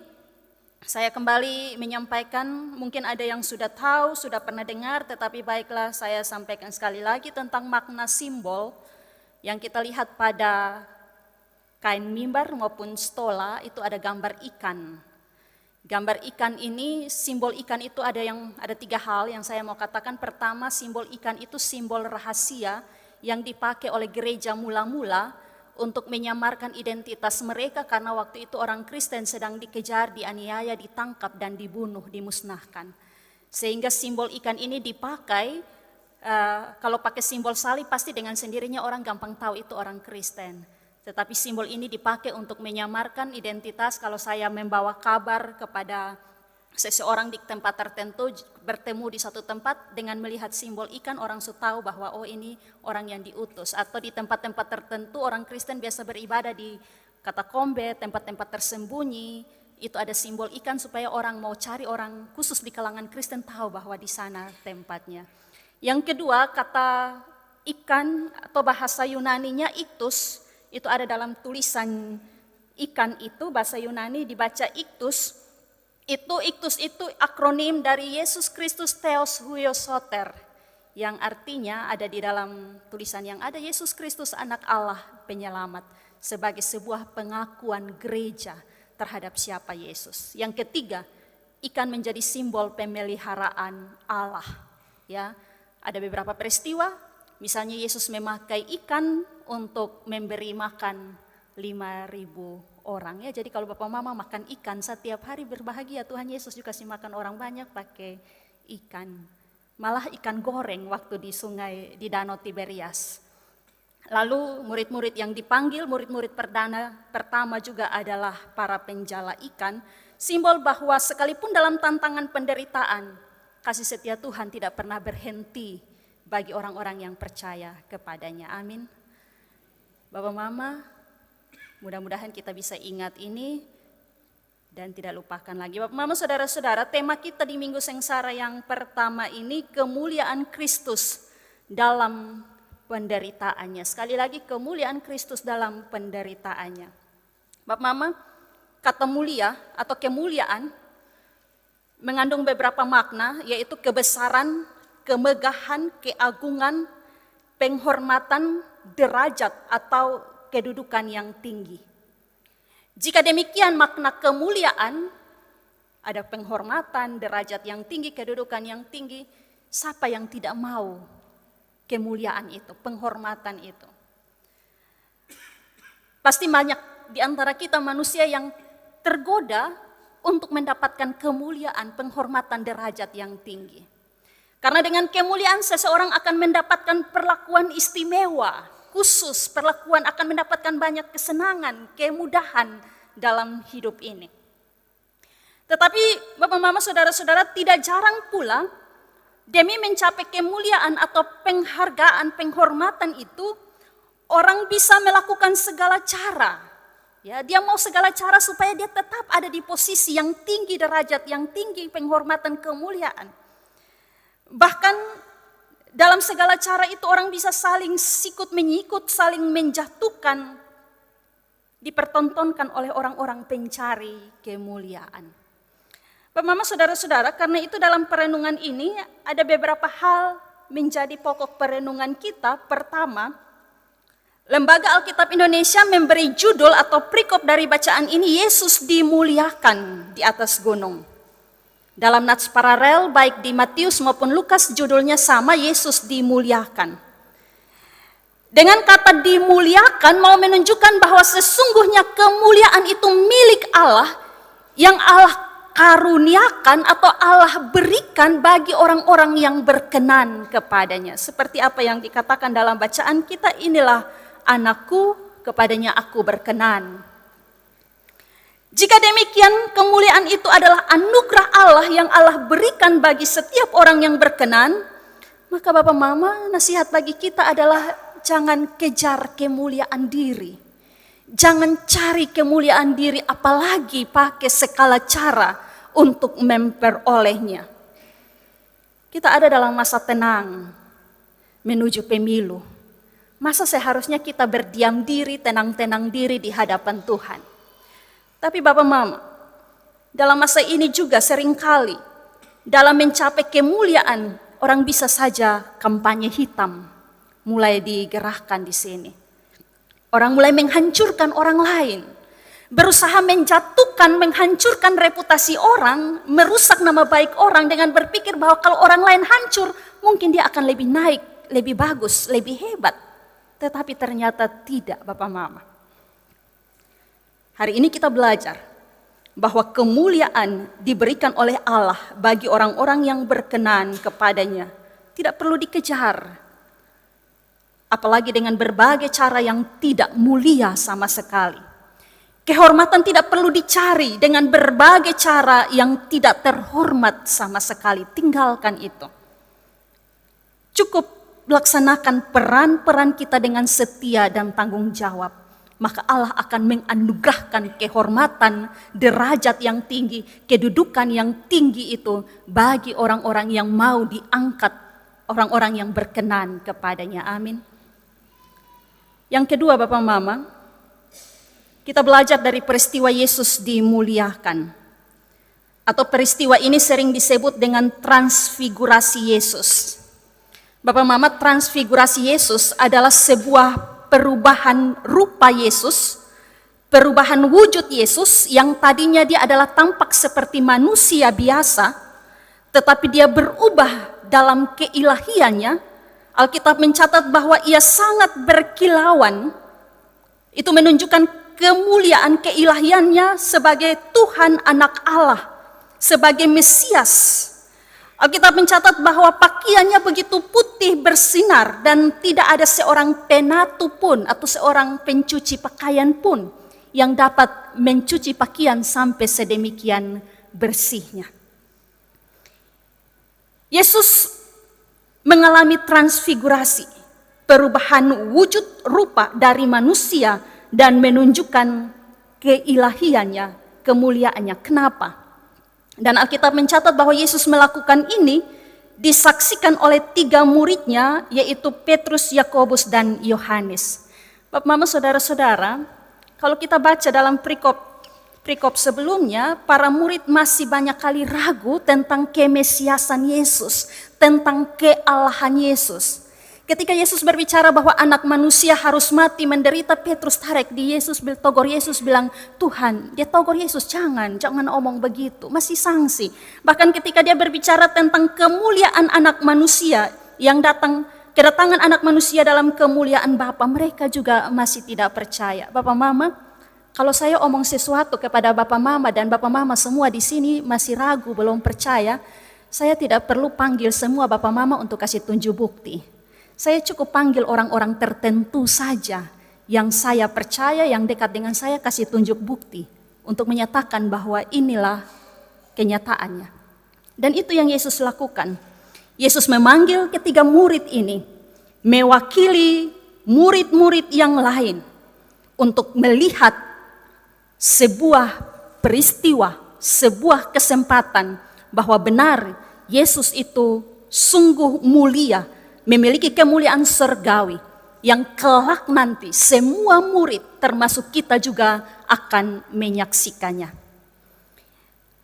Speaker 5: saya kembali menyampaikan, mungkin ada yang sudah tahu, sudah pernah dengar, tetapi baiklah saya sampaikan sekali lagi tentang makna simbol yang kita lihat pada kain mimbar maupun stola, itu ada gambar ikan. Gambar ikan ini, simbol ikan itu ada 3 hal yang saya mau katakan. Pertama, simbol ikan itu simbol rahasia yang dipakai oleh gereja mula-mula untuk menyamarkan identitas mereka karena waktu itu orang Kristen sedang dikejar, dianiaya, ditangkap dan dibunuh, dimusnahkan. Sehingga simbol ikan ini dipakai, kalau pakai simbol salib pasti dengan sendirinya orang gampang tahu itu orang Kristen. Tetapi simbol ini dipakai untuk menyamarkan identitas. Kalau saya membawa kabar kepada seseorang di tempat tertentu, bertemu di satu tempat dengan melihat simbol ikan, orang sudah tahu bahwa oh ini orang yang diutus. Atau di tempat-tempat tertentu orang Kristen biasa beribadah di katakombe, tempat-tempat tersembunyi, itu ada simbol ikan supaya orang mau cari orang khusus di kalangan Kristen tahu bahwa di sana tempatnya. Yang kedua, kata ikan atau bahasa Yunaninya iktus, itu ada dalam tulisan ikan itu, bahasa Yunani dibaca iktus. Iktus itu akronim dari Yesus Kristus Theos Huios Soter, yang artinya ada di dalam tulisan yang ada, Yesus Kristus anak Allah penyelamat, sebagai sebuah pengakuan gereja terhadap siapa Yesus. Yang ketiga, ikan menjadi simbol pemeliharaan Allah. Ya, ada beberapa peristiwa, misalnya Yesus memakai ikan untuk memberi makan 5.000 orang, ya. Jadi kalau Bapak Mama makan ikan setiap hari berbahagia, Tuhan Yesus juga kasih makan orang banyak pakai ikan. Malah ikan goreng waktu di sungai, di Danau Tiberias. Lalu murid-murid yang dipanggil, murid-murid pertama juga adalah para penjala ikan. Simbol bahwa sekalipun dalam tantangan penderitaan, kasih setia Tuhan tidak pernah berhenti bagi orang-orang yang percaya kepadanya. Amin. Bapak Mama, mudah-mudahan kita bisa ingat ini dan tidak lupakan lagi. Bapak Mama, saudara-saudara, tema kita di Minggu Sengsara yang pertama ini kemuliaan Kristus dalam penderitaannya. Sekali lagi, kemuliaan Kristus dalam penderitaannya. Bapak Mama, kata mulia atau kemuliaan mengandung beberapa makna, yaitu kebesaran, kemegahan, keagungan, penghormatan, derajat atau kedudukan yang tinggi. Jika demikian makna kemuliaan, ada penghormatan, derajat yang tinggi, kedudukan yang tinggi, siapa yang tidak mau kemuliaan itu, penghormatan itu? Pasti banyak di antara kita manusia yang tergoda untuk mendapatkan kemuliaan, penghormatan, derajat yang tinggi. Karena dengan kemuliaan seseorang akan mendapatkan perlakuan istimewa, khusus, perlakuan, akan mendapatkan banyak kesenangan, kemudahan dalam hidup ini. Tetapi Bapak Mama, saudara-saudara, tidak jarang pula demi mencapai kemuliaan atau penghargaan, penghormatan itu, orang bisa melakukan segala cara. Ya, dia mau segala cara supaya dia tetap ada di posisi yang tinggi, derajat yang tinggi, penghormatan, kemuliaan. Bahkan dalam segala cara itu orang bisa saling sikut menyikut, saling menjatuhkan, dipertontonkan oleh orang-orang pencari kemuliaan. Bapak, Mama, saudara-saudara, karena itu dalam perenungan ini ada beberapa hal menjadi pokok perenungan kita. Pertama, Lembaga Alkitab Indonesia memberi judul atau perikop dari bacaan ini, Yesus dimuliakan di atas gunung. Dalam nats paralel baik di Matius maupun Lukas judulnya sama, Yesus dimuliakan. Dengan kata dimuliakan mau menunjukkan bahwa sesungguhnya kemuliaan itu milik Allah yang Allah karuniakan atau Allah berikan bagi orang-orang yang berkenan kepadanya. Seperti apa yang dikatakan dalam bacaan kita, inilah anakku, kepadanya aku berkenan. Jika demikian, kemuliaan itu adalah anugerah Allah yang Allah berikan bagi setiap orang yang berkenan, maka Bapak Mama, nasihat bagi kita adalah jangan kejar kemuliaan diri. Jangan cari kemuliaan diri, apalagi pakai segala cara untuk memperolehnya. Kita ada dalam masa tenang menuju pemilu. Masa seharusnya kita berdiam diri, tenang-tenang diri di hadapan Tuhan. Tapi Bapak Mama, dalam masa ini juga seringkali dalam mencapai kemuliaan orang bisa saja kampanye hitam mulai digerahkan di sini. Orang mulai menghancurkan orang lain, berusaha menjatuhkan, menghancurkan reputasi orang, merusak nama baik orang dengan berpikir bahwa kalau orang lain hancur, mungkin dia akan lebih naik, lebih bagus, lebih hebat. Tetapi ternyata tidak, Bapak Mama. Hari ini kita belajar bahwa kemuliaan diberikan oleh Allah bagi orang-orang yang berkenan kepadanya. Tidak perlu dikejar, apalagi dengan berbagai cara yang tidak mulia sama sekali. Kehormatan tidak perlu dicari dengan berbagai cara yang tidak terhormat sama sekali. Tinggalkan itu. Cukup laksanakan peran-peran kita dengan setia dan tanggung jawab, maka Allah akan menganugerahkan kehormatan, derajat yang tinggi, kedudukan yang tinggi itu bagi orang-orang yang mau diangkat, orang-orang yang berkenan kepadanya. Amin. Yang kedua, Bapak Mama, kita belajar dari peristiwa Yesus dimuliakan. Atau peristiwa ini sering disebut dengan transfigurasi Yesus. Bapak Mama, transfigurasi Yesus adalah sebuah perubahan rupa Yesus, perubahan wujud Yesus yang tadinya dia adalah tampak seperti manusia biasa, tetapi dia berubah dalam keilahiannya. Alkitab mencatat bahwa ia sangat berkilauan. Itu menunjukkan kemuliaan keilahiannya sebagai Tuhan anak Allah, sebagai Mesias. Alkitab mencatat bahwa pakaiannya begitu putih bersinar dan tidak ada seorang penatu pun atau seorang pencuci pakaian pun yang dapat mencuci pakaian sampai sedemikian bersihnya. Yesus mengalami transfigurasi, perubahan wujud rupa dari manusia dan menunjukkan keilahiannya, kemuliaannya. Kenapa? Dan Alkitab mencatat bahwa Yesus melakukan ini disaksikan oleh 3 muridnya, yaitu Petrus, Yakobus, dan Yohanes. Bapak, Mama, saudara-saudara, kalau kita baca dalam perikop sebelumnya, para murid masih banyak kali ragu tentang kemesiasan Yesus, tentang kealahan Yesus. Ketika Yesus berbicara bahwa anak manusia harus mati, menderita, Petrus tarik di Yesus, tegur Yesus bilang, Tuhan, dia tegur Yesus, jangan omong begitu, masih sanksi. Bahkan ketika dia berbicara tentang kemuliaan anak manusia, yang kedatangan anak manusia dalam kemuliaan Bapa, mereka juga masih tidak percaya. Bapak Mama, kalau saya omong sesuatu kepada Bapak Mama dan Bapak Mama semua di sini masih ragu, belum percaya, saya tidak perlu panggil semua Bapak Mama untuk kasih tunjuk bukti. Saya cukup panggil orang-orang tertentu saja yang saya percaya, yang dekat dengan saya, kasih tunjuk bukti untuk menyatakan bahwa inilah kenyataannya. Dan itu yang Yesus lakukan. Yesus memanggil ketiga murid ini mewakili murid-murid yang lain untuk melihat sebuah peristiwa, sebuah kesempatan bahwa benar Yesus itu sungguh mulia, memiliki kemuliaan surgawi yang kelak nanti semua murid termasuk kita juga akan menyaksikannya.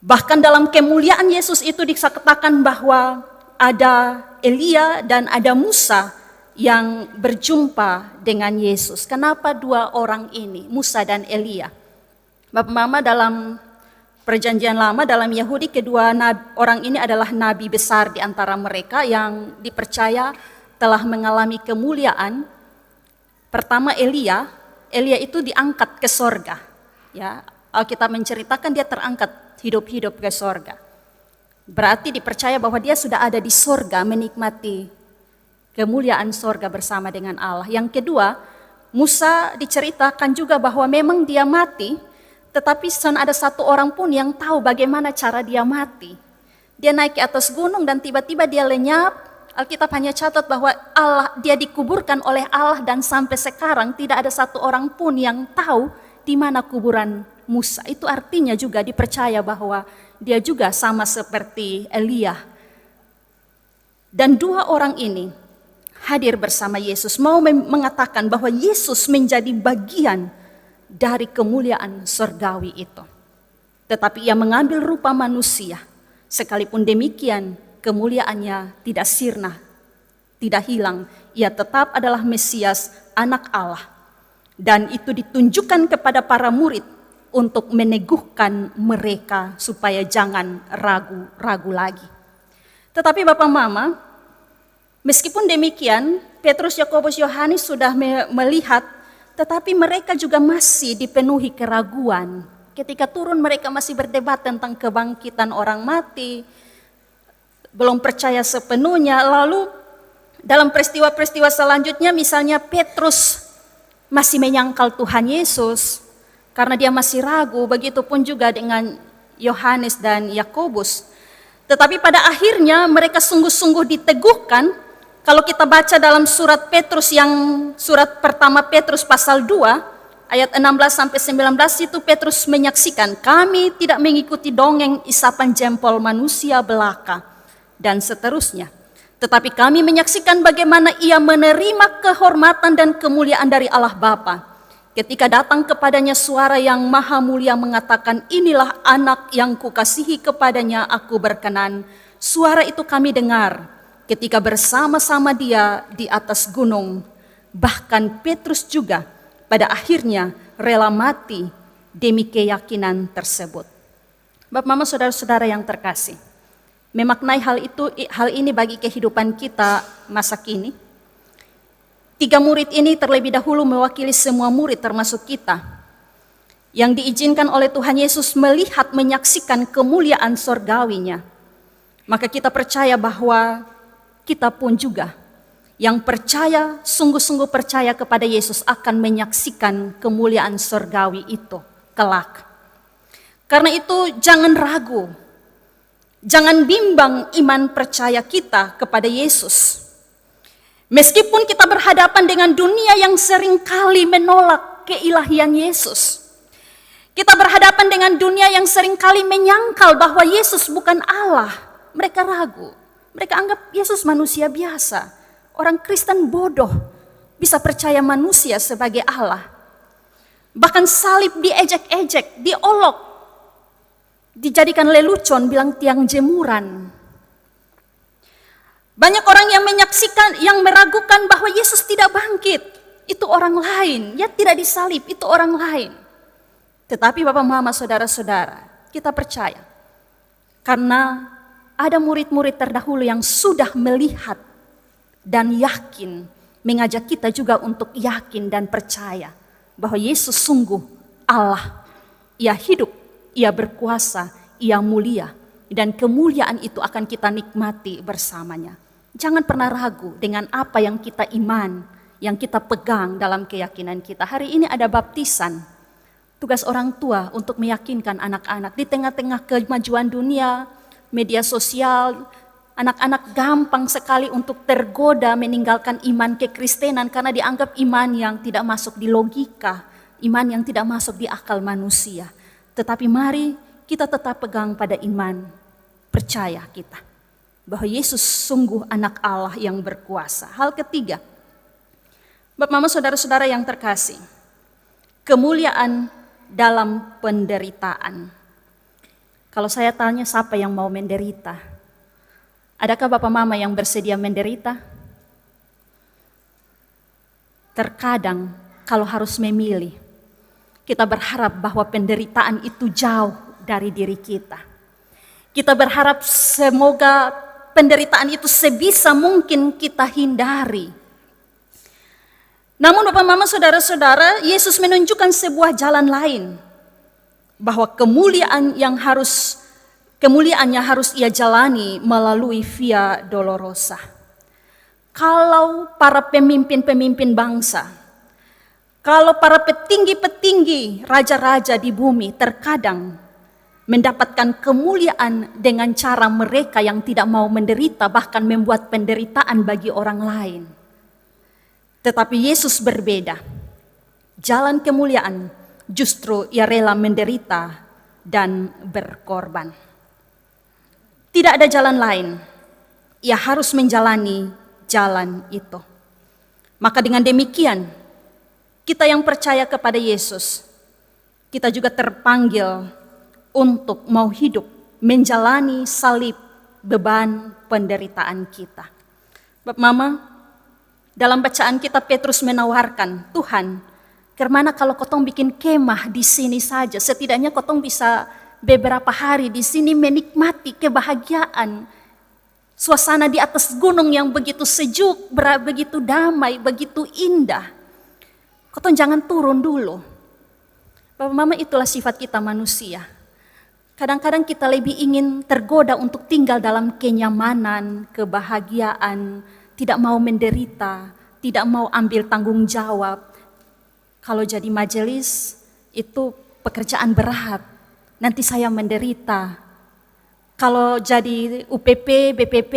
Speaker 5: Bahkan dalam kemuliaan Yesus itu dikatakan bahwa ada Elia dan ada Musa yang berjumpa dengan Yesus. Kenapa dua orang ini, Musa dan Elia? Bapak Mama, dalam Perjanjian Lama, dalam Yahudi, kedua orang ini adalah nabi besar di antara mereka yang dipercaya telah mengalami kemuliaan. Pertama Elia itu diangkat ke sorga. Ya, Alkitab menceritakan dia terangkat hidup-hidup ke sorga. Berarti dipercaya bahwa dia sudah ada di sorga menikmati kemuliaan sorga bersama dengan Allah. Yang kedua, Musa diceritakan juga bahwa memang dia mati, tetapi ada satu orang pun yang tahu bagaimana cara dia mati. Dia naik ke atas gunung dan tiba-tiba dia lenyap. Alkitab hanya catat bahwa dia dikuburkan oleh Allah dan sampai sekarang tidak ada satu orang pun yang tahu di mana kuburan Musa. Itu artinya juga dipercaya bahwa dia juga sama seperti Elia. Dan dua orang ini hadir bersama Yesus, mau mengatakan bahwa Yesus menjadi bagian dari kemuliaan surgawi itu. Tetapi ia mengambil rupa manusia, sekalipun demikian kemuliaannya tidak sirna, tidak hilang. Ia tetap adalah Mesias, anak Allah. Dan itu ditunjukkan kepada para murid untuk meneguhkan mereka supaya jangan ragu-ragu lagi. Tetapi Bapak Mama, meskipun demikian, Petrus, Yakobus, Yohanes sudah melihat, tetapi mereka juga masih dipenuhi keraguan. Ketika turun mereka masih berdebat tentang kebangkitan orang mati, belum percaya sepenuhnya. Lalu dalam peristiwa-peristiwa selanjutnya, misalnya Petrus masih menyangkal Tuhan Yesus karena dia masih ragu, begitupun juga dengan Yohanes dan Yakobus. Tetapi pada akhirnya mereka sungguh-sungguh diteguhkan. Kalau kita baca dalam surat pertama Petrus pasal 2 ayat 16 sampai 19, itu Petrus menyaksikan, kami tidak mengikuti dongeng isapan jempol manusia belaka dan seterusnya. Tetapi kami menyaksikan bagaimana ia menerima kehormatan dan kemuliaan dari Allah Bapa. Ketika datang kepadanya suara yang maha mulia mengatakan, inilah anak yang kukasihi, kepadanya aku berkenan. Suara itu kami dengar ketika bersama-sama dia di atas gunung. Bahkan Petrus juga pada akhirnya rela mati demi keyakinan tersebut. Bapak, Mama, saudara-saudara yang terkasih, memaknai hal ini bagi kehidupan kita masa kini. 3 murid ini terlebih dahulu mewakili semua murid termasuk kita, yang diizinkan oleh Tuhan Yesus melihat, menyaksikan kemuliaan surgawinya. Maka kita percaya bahwa kita pun juga yang percaya, sungguh-sungguh percaya kepada Yesus akan menyaksikan kemuliaan surgawi itu kelak. Karena itu jangan ragu, jangan bimbang iman percaya kita kepada Yesus. Meskipun kita berhadapan dengan dunia yang seringkali menolak keilahian Yesus. Kita berhadapan dengan dunia yang seringkali menyangkal bahwa Yesus bukan Allah. Mereka ragu, mereka anggap Yesus manusia biasa. Orang Kristen bodoh bisa percaya manusia sebagai Allah. Bahkan salib diejek-ejek, diolok, dijadikan lelucon, bilang tiang jemuran. Banyak orang yang menyaksikan, yang meragukan bahwa Yesus tidak bangkit. Itu orang lain, ya tidak disalib, itu orang lain. Tetapi Bapak, Mama, saudara-saudara, kita percaya. Karena ada murid-murid terdahulu yang sudah melihat dan yakin, mengajak kita juga untuk yakin dan percaya bahwa Yesus sungguh Allah. Ia hidup, ia berkuasa, ia mulia, dan kemuliaan itu akan kita nikmati bersamanya. Jangan pernah ragu dengan apa yang kita iman, yang kita pegang dalam keyakinan kita. Hari ini ada baptisan. Tugas orang tua untuk meyakinkan anak-anak di tengah-tengah kemajuan dunia, media sosial. Anak-anak gampang sekali untuk tergoda meninggalkan iman kekristenan karena dianggap iman yang tidak masuk di logika, iman yang tidak masuk di akal manusia. Tetapi mari kita tetap pegang pada iman percaya kita bahwa Yesus sungguh anak Allah yang berkuasa. Hal ketiga, Bapak, Mama, saudara-saudara yang terkasih, kemuliaan dalam penderitaan. Kalau saya tanya siapa yang mau menderita, adakah Bapak Mama yang bersedia menderita? Terkadang kalau harus memilih, kita berharap bahwa penderitaan itu jauh dari diri kita. Kita berharap semoga penderitaan itu sebisa mungkin kita hindari. Namun Bapak Mama saudara-saudara, Yesus menunjukkan sebuah jalan lain. Bahwa kemuliaannya harus ia jalani melalui via dolorosa. Kalau para pemimpin-pemimpin bangsa, kalau para petinggi-petinggi, raja-raja di bumi terkadang mendapatkan kemuliaan dengan cara mereka yang tidak mau menderita, bahkan membuat penderitaan bagi orang lain. Tetapi Yesus berbeda. Jalan kemuliaan justru ia rela menderita dan berkorban. Tidak ada jalan lain. Ia harus menjalani jalan itu. Maka dengan demikian, kita yang percaya kepada Yesus, kita juga terpanggil untuk mau hidup menjalani salib beban penderitaan kita. Bapak Mama, dalam bacaan kita Petrus menawarkan, Tuhan, kemana kalau kotong bikin kemah di sini saja, setidaknya kotong bisa beberapa hari di sini menikmati kebahagiaan, suasana di atas gunung yang begitu sejuk, begitu damai, begitu indah. Kotong jangan turun dulu. Bapak Mama, itulah sifat kita manusia. Kadang-kadang kita lebih ingin tergoda untuk tinggal dalam kenyamanan, kebahagiaan, tidak mau menderita, tidak mau ambil tanggung jawab. Kalau jadi majelis itu pekerjaan berat, nanti saya menderita. Kalau jadi UPP, BPP,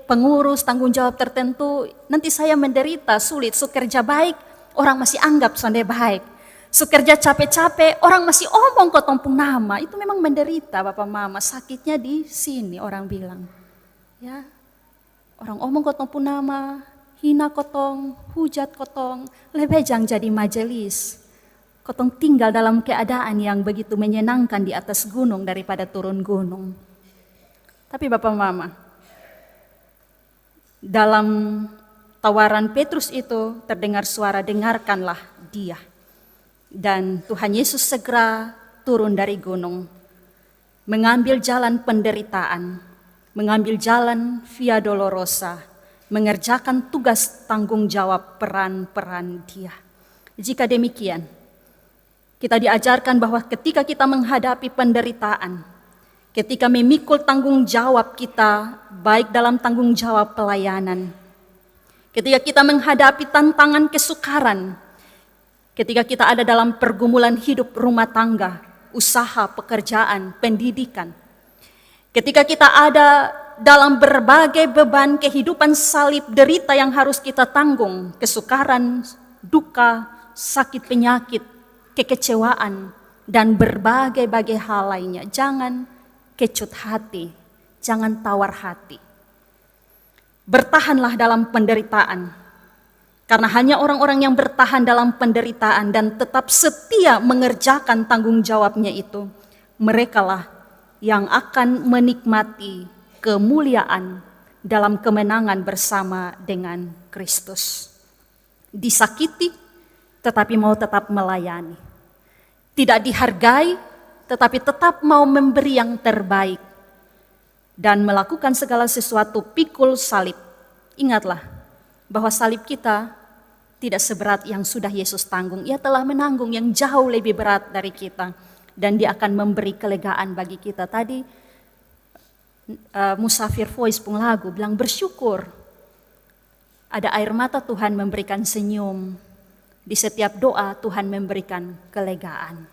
Speaker 5: pengurus tanggung jawab tertentu, nanti saya menderita, sulit. Kerja baik, orang masih anggap sonde baik. Kerja capek-capek, orang masih omong kotong pun nama. Itu memang menderita Bapak Mama, sakitnya di sini orang bilang. Ya. Orang omong kotong pun nama, hina kotong, hujat kotong, lebejang jadi majelis. Kotong tinggal dalam keadaan yang begitu menyenangkan di atas gunung daripada turun gunung. Tapi Bapak Mama, dalam tawaran Petrus itu terdengar suara, dengarkanlah dia. Dan Tuhan Yesus segera turun dari gunung, mengambil jalan penderitaan, mengambil jalan via dolorosa, mengerjakan tugas tanggung jawab peran-peran dia. Jika demikian, kita diajarkan bahwa ketika kita menghadapi penderitaan, ketika memikul tanggung jawab kita, baik dalam tanggung jawab pelayanan, ketika kita menghadapi tantangan kesukaran, ketika kita ada dalam pergumulan hidup rumah tangga, usaha, pekerjaan, pendidikan, ketika kita ada dalam berbagai beban kehidupan salib derita yang harus kita tanggung, kesukaran, duka, sakit penyakit, kekecewaan, dan berbagai-bagai hal lainnya. Jangan kecut hati, jangan tawar hati. Bertahanlah dalam penderitaan, karena hanya orang-orang yang bertahan dalam penderitaan dan tetap setia mengerjakan tanggung jawabnya itu, merekalah yang akan menikmati kemuliaan dalam kemenangan bersama dengan Kristus. Disakiti, tetapi mau tetap melayani. Tidak dihargai, tetapi tetap mau memberi yang terbaik. Dan melakukan segala sesuatu pikul salib. Ingatlah bahwa salib kita tidak seberat yang sudah Yesus tanggung. Ia telah menanggung yang jauh lebih berat dari kita. Dan dia akan memberi kelegaan bagi kita. Tadi Musafir Voice pun lagu bilang bersyukur. Ada air mata Tuhan memberikan senyum. Di setiap doa Tuhan memberikan kelegaan.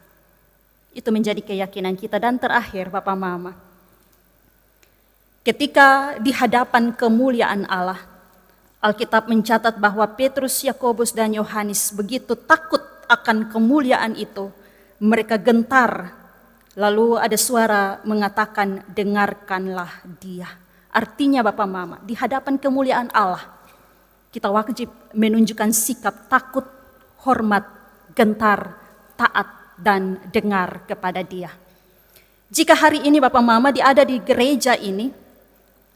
Speaker 5: Itu menjadi keyakinan kita. Dan terakhir Bapak Mama, ketika di hadapan kemuliaan Allah, Alkitab mencatat bahwa Petrus, Yakobus, dan Yohanes begitu takut akan kemuliaan itu. Mereka gentar, lalu ada suara mengatakan, dengarkanlah dia. Artinya Bapak Mama, di hadapan kemuliaan Allah, kita wajib menunjukkan sikap takut, hormat, gentar, taat, dan dengar kepada Dia. Jika hari ini Bapak Mama ada di gereja ini,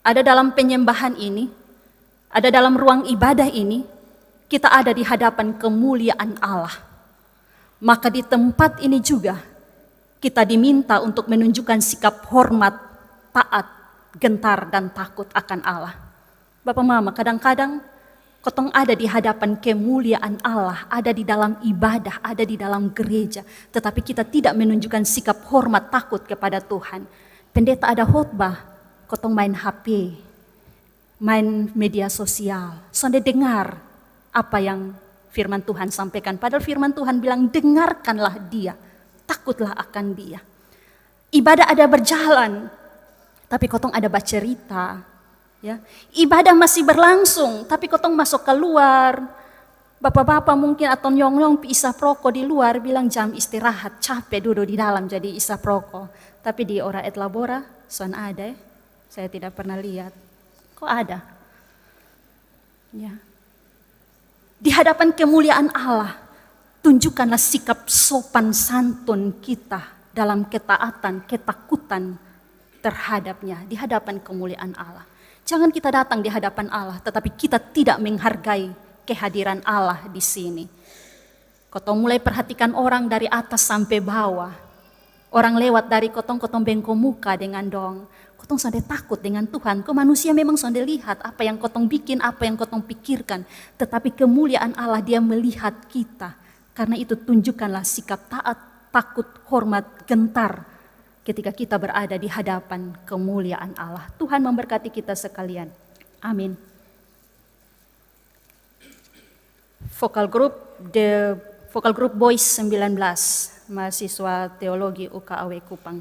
Speaker 5: ada dalam penyembahan ini, ada dalam ruang ibadah ini, kita ada di hadapan kemuliaan Allah. Maka di tempat ini juga kita diminta untuk menunjukkan sikap hormat, taat, gentar, dan takut akan Allah. Bapak Mama, kadang-kadang kotong ada di hadapan kemuliaan Allah, ada di dalam ibadah, ada di dalam gereja, tetapi kita tidak menunjukkan sikap hormat takut kepada Tuhan. Pendeta ada khotbah, kotong main HP, main media sosial, sonde dengar apa yang firman Tuhan sampaikan. Padahal firman Tuhan bilang dengarkanlah Dia, takutlah akan Dia. Ibadah ada berjalan, tapi kotong ada bercerita. Ya, ibadah masih berlangsung, tapi kotong masuk keluar. Bapak-bapak mungkin atau nyong-nyong isap rokok di luar, bilang jam istirahat, capek duduk di dalam jadi isap rokok. Tapi di ora et labora, son ada, saya tidak pernah lihat. Kok ada? Ya. Di hadapan kemuliaan Allah, tunjukkanlah sikap sopan santun kita dalam ketaatan, ketakutan terhadapnya di hadapan kemuliaan Allah. Jangan kita datang di hadapan Allah, tetapi kita tidak menghargai kehadiran Allah di sini. Kotong mulai perhatikan orang dari atas sampai bawah. Orang lewat dari kotong bengko muka dengan dong. Kotong sudah takut dengan Tuhan. Kok manusia memang sudah lihat apa yang kotong bikin, apa yang kotong pikirkan. Tetapi kemuliaan Allah, Dia melihat kita. Karena itu tunjukkanlah sikap taat, takut, hormat, gentar ketika kita berada di hadapan kemuliaan Allah. Tuhan memberkati kita sekalian. Amin. Vokal Group Boys 19, mahasiswa teologi UKAW Kupang.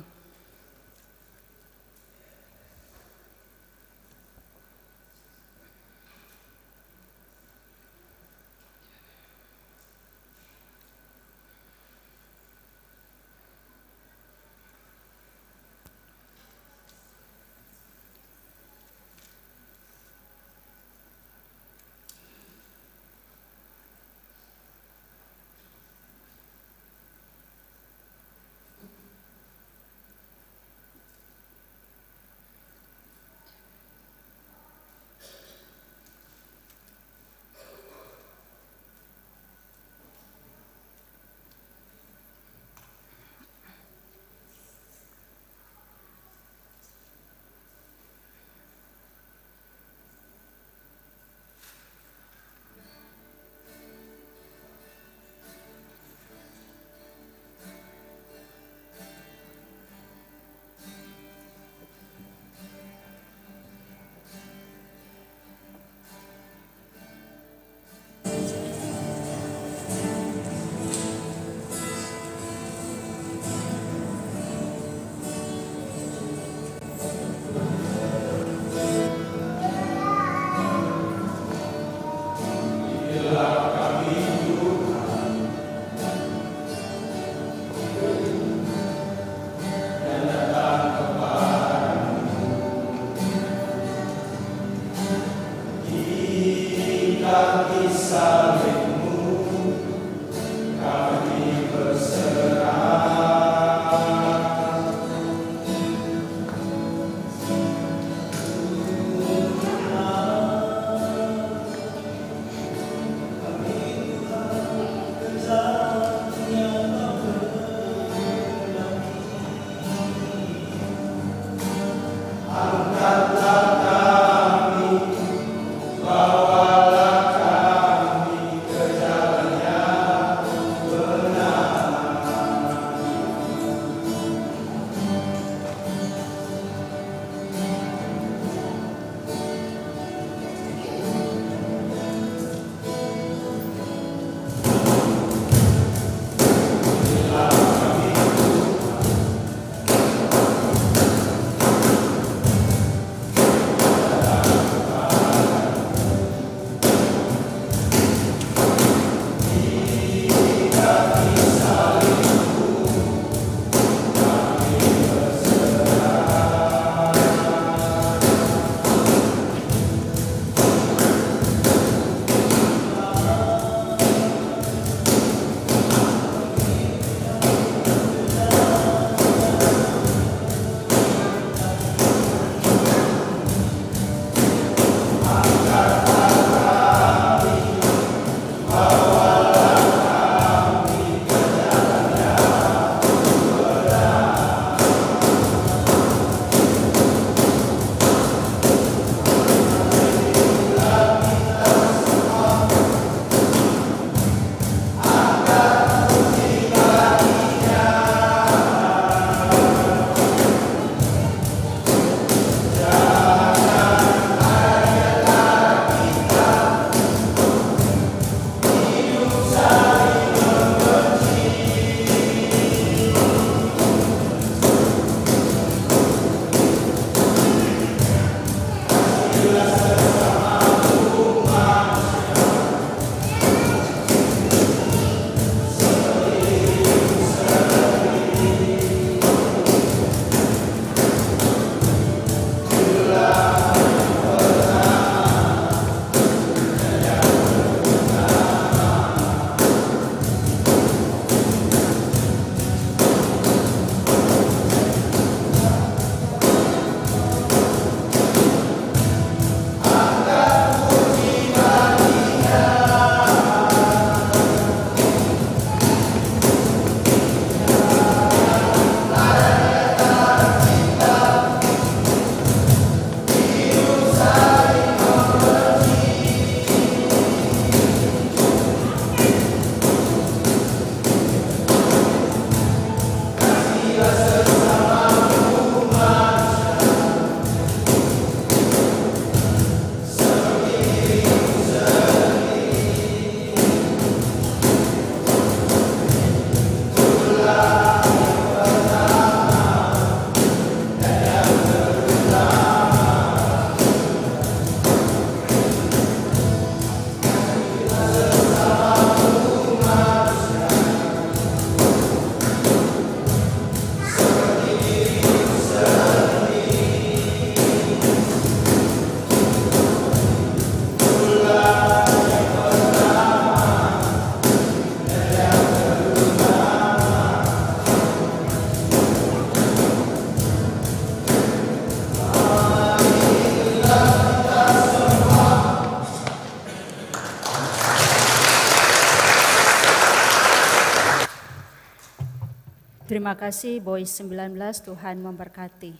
Speaker 5: Terima kasih Boy 19, Tuhan memberkati.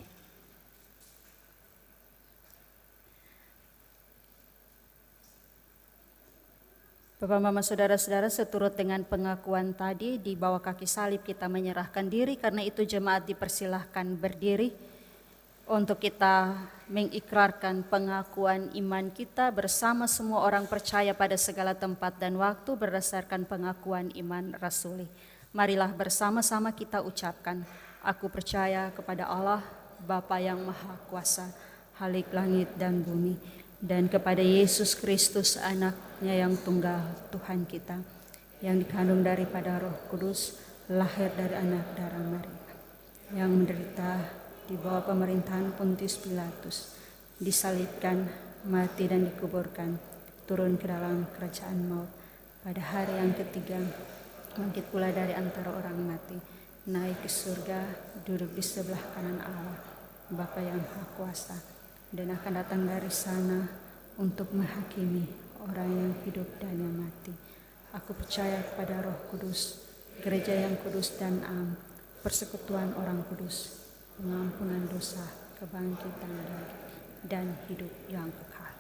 Speaker 5: Bapak, Mama, Saudara-saudara, seturut dengan pengakuan tadi, di bawah kaki salib kita menyerahkan diri, karena itu jemaat dipersilahkan berdiri untuk kita mengikrarkan pengakuan iman kita bersama semua orang percaya pada segala tempat dan waktu berdasarkan pengakuan iman rasuli. Marilah bersama-sama kita ucapkan, aku percaya kepada Allah, Bapa yang Maha Kuasa, Khalik langit dan bumi, dan kepada Yesus Kristus anaknya yang tunggal Tuhan kita, yang dikandung daripada Roh Kudus, lahir dari anak darah Maria, yang menderita di bawah pemerintahan Pontius Pilatus, disalibkan, mati dan dikuburkan, turun ke dalam kerajaan maut, pada hari yang ketiga bangkit pula dari antara orang mati, naik ke surga, duduk di sebelah kanan Allah, Bapa yang Maha Kuasa, dan akan datang dari sana untuk menghakimi orang yang hidup dan yang mati. Aku percaya kepada Roh Kudus, gereja yang kudus dan am, persekutuan orang kudus, pengampunan dosa, kebangkitan dan hidup yang kekal.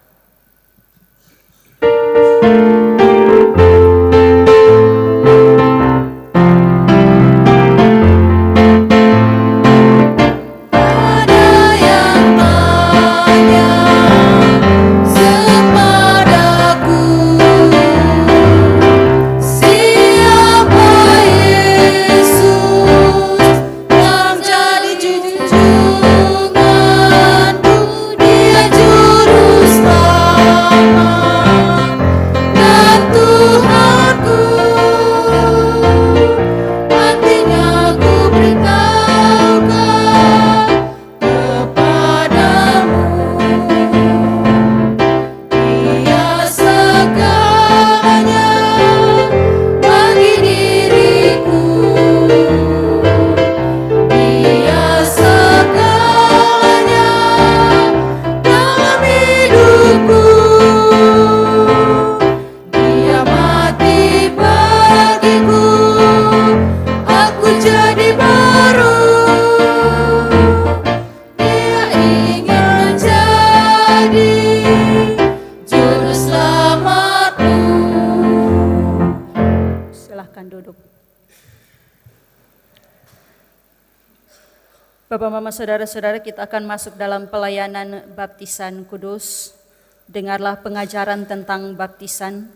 Speaker 5: Bapak, Mama, Saudara-saudara, kita akan masuk dalam pelayanan baptisan kudus. Dengarlah pengajaran tentang baptisan.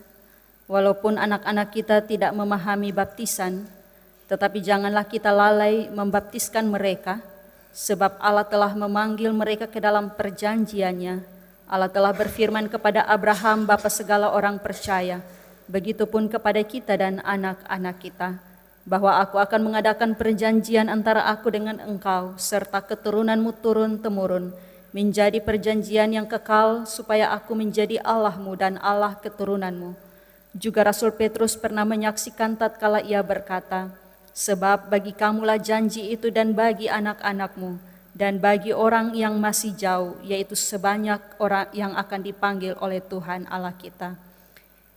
Speaker 5: Walaupun anak-anak kita tidak memahami baptisan, tetapi janganlah kita lalai membaptiskan mereka, sebab Allah telah memanggil mereka ke dalam perjanjiannya. Allah telah berfirman kepada Abraham, bapa segala orang percaya, begitupun kepada kita dan anak-anak kita, bahwa aku akan mengadakan perjanjian antara aku dengan engkau serta keturunanmu turun-temurun, menjadi perjanjian yang kekal supaya aku menjadi Allahmu dan Allah keturunanmu. Juga Rasul Petrus pernah menyaksikan tatkala ia berkata, sebab bagi kamulah janji itu dan bagi anak-anakmu dan bagi orang yang masih jauh, yaitu sebanyak orang yang akan dipanggil oleh Tuhan Allah kita.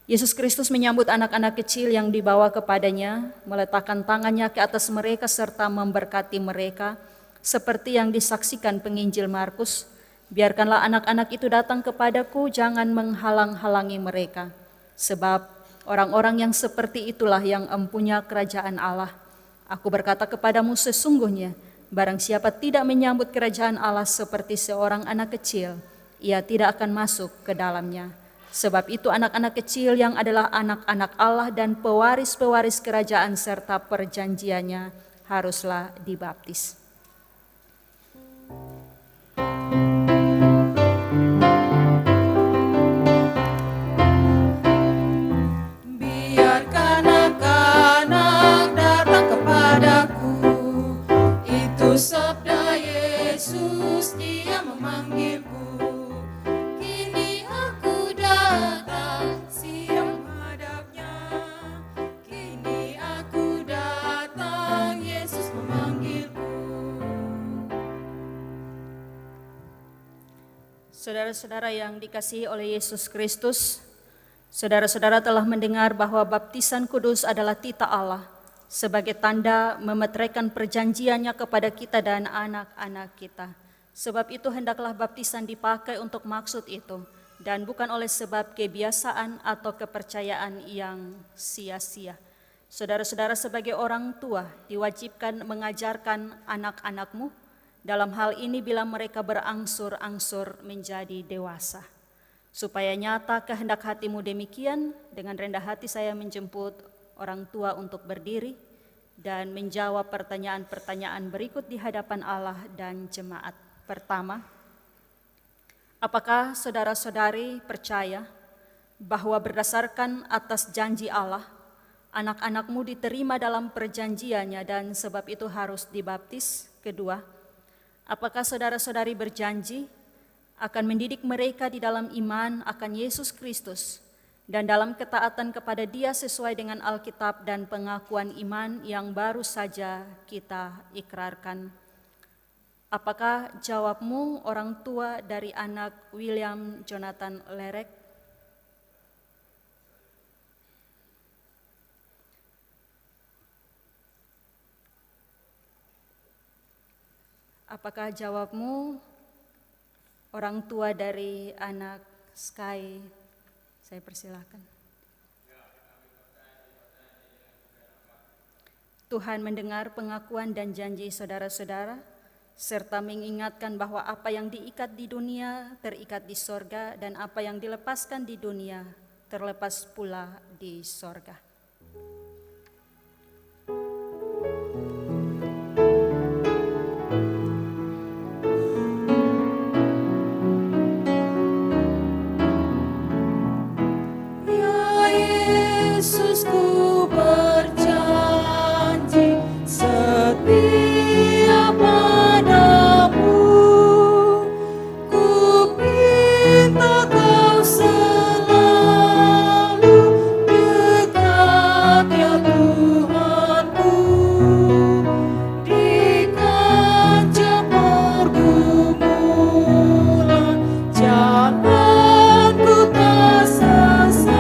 Speaker 5: Yesus Kristus menyambut anak-anak kecil yang dibawa kepadanya, meletakkan tangannya ke atas mereka serta memberkati mereka, seperti yang disaksikan penginjil Markus. Biarkanlah anak-anak itu datang kepadaku, jangan menghalang-halangi mereka, sebab orang-orang yang seperti itulah yang empunya kerajaan Allah. Aku berkata kepadamu sesungguhnya, barang siapa tidak menyambut kerajaan Allah seperti seorang anak kecil, ia tidak akan masuk ke dalamnya. Sebab itu anak-anak kecil yang adalah anak-anak Allah dan pewaris-pewaris kerajaan serta perjanjiannya haruslah dibaptis.
Speaker 7: Biarkan anak-anak datang kepadaku, itu sabda Yesus, Dia memanggilku.
Speaker 5: Saudara-saudara yang dikasihi oleh Yesus Kristus, saudara-saudara telah mendengar bahwa baptisan kudus adalah titah Allah sebagai tanda memeteraikan perjanjiannya kepada kita dan anak-anak kita. Sebab itu hendaklah baptisan dipakai untuk maksud itu, dan bukan oleh sebab kebiasaan atau kepercayaan yang sia-sia. Saudara-saudara, sebagai orang tua diwajibkan mengajarkan anak-anakmu dalam hal ini bila mereka berangsur-angsur menjadi dewasa. Supaya nyata kehendak hatimu demikian, dengan rendah hati saya menjemput orang tua untuk berdiri dan menjawab pertanyaan-pertanyaan berikut di hadapan Allah dan jemaat. Pertama, apakah saudara-saudari percaya bahwa berdasarkan atas janji Allah, anak-anakmu diterima dalam perjanjiannya dan sebab itu harus dibaptis? Kedua, apakah saudara-saudari berjanji akan mendidik mereka di dalam iman akan Yesus Kristus dan dalam ketaatan kepada Dia sesuai dengan Alkitab dan pengakuan iman yang baru saja kita ikrarkan? Apakah jawabmu orang tua dari anak William Jonathan Lerek? Apakah jawabmu orang tua dari anak Sky? Saya persilahkan. Tuhan mendengar pengakuan dan janji saudara-saudara, serta mengingatkan bahwa apa yang diikat di dunia terikat di sorga, dan apa yang dilepaskan di dunia terlepas pula di sorga.
Speaker 7: Yesus, ku berjanji setia padamu, ku minta kau selalu dekat ya Tuhanku, di kancah pergumulan jalanku tak sesat.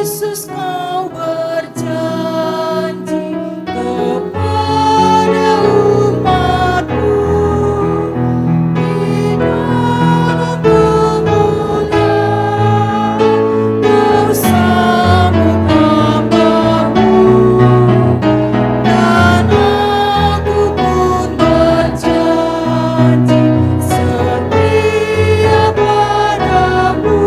Speaker 7: Yesus, kau berjanji kepada umat-Mu di dalam kemuliaan kau sambut hamba-Mu, dan aku pun berjanji setia padamu.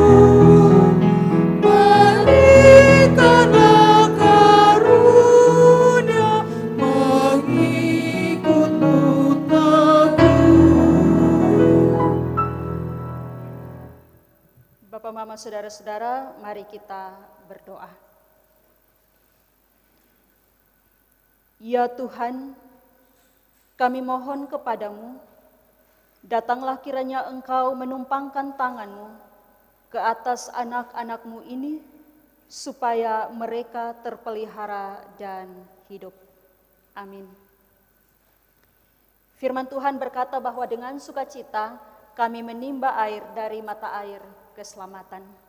Speaker 7: Berikanlah karunia mengikut-Mu teguh.
Speaker 5: Bapak, Mama, saudara-saudara, mari kita berdoa. Ya Tuhan, kami mohon kepadamu, datanglah kiranya Engkau menumpangkan tangan-Mu ke atas anak-anak-Mu ini, supaya mereka terpelihara dan hidup. Amin. Firman Tuhan berkata bahwa dengan sukacita kami menimba air dari mata air keselamatan.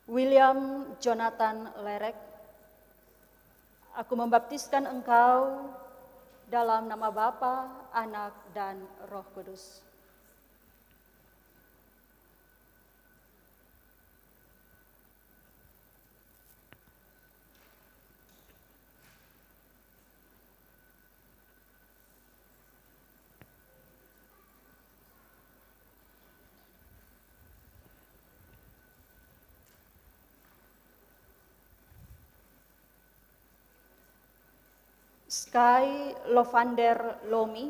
Speaker 5: William Jonathan Lerek, aku membaptiskan engkau dalam nama Bapa, Anak, dan Roh Kudus. Sky Lovander Lomi,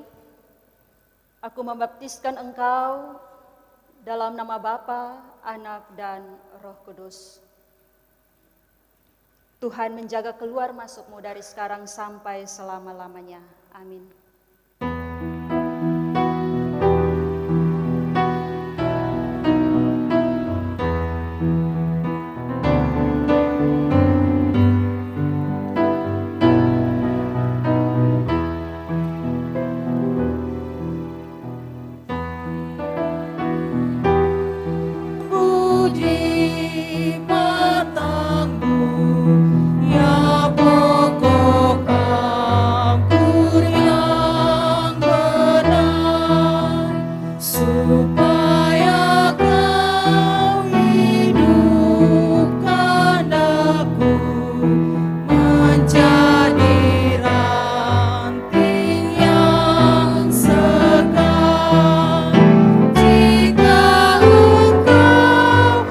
Speaker 5: aku membaptiskan engkau dalam nama Bapa, Anak, dan Roh Kudus. Tuhan menjaga keluar masukmu dari sekarang sampai selama-lamanya. Amin.
Speaker 7: Puji batangmu, ya pokok anggur yang benar, supaya kau hidupkan aku menjadi ranting yang segar. Jika engkau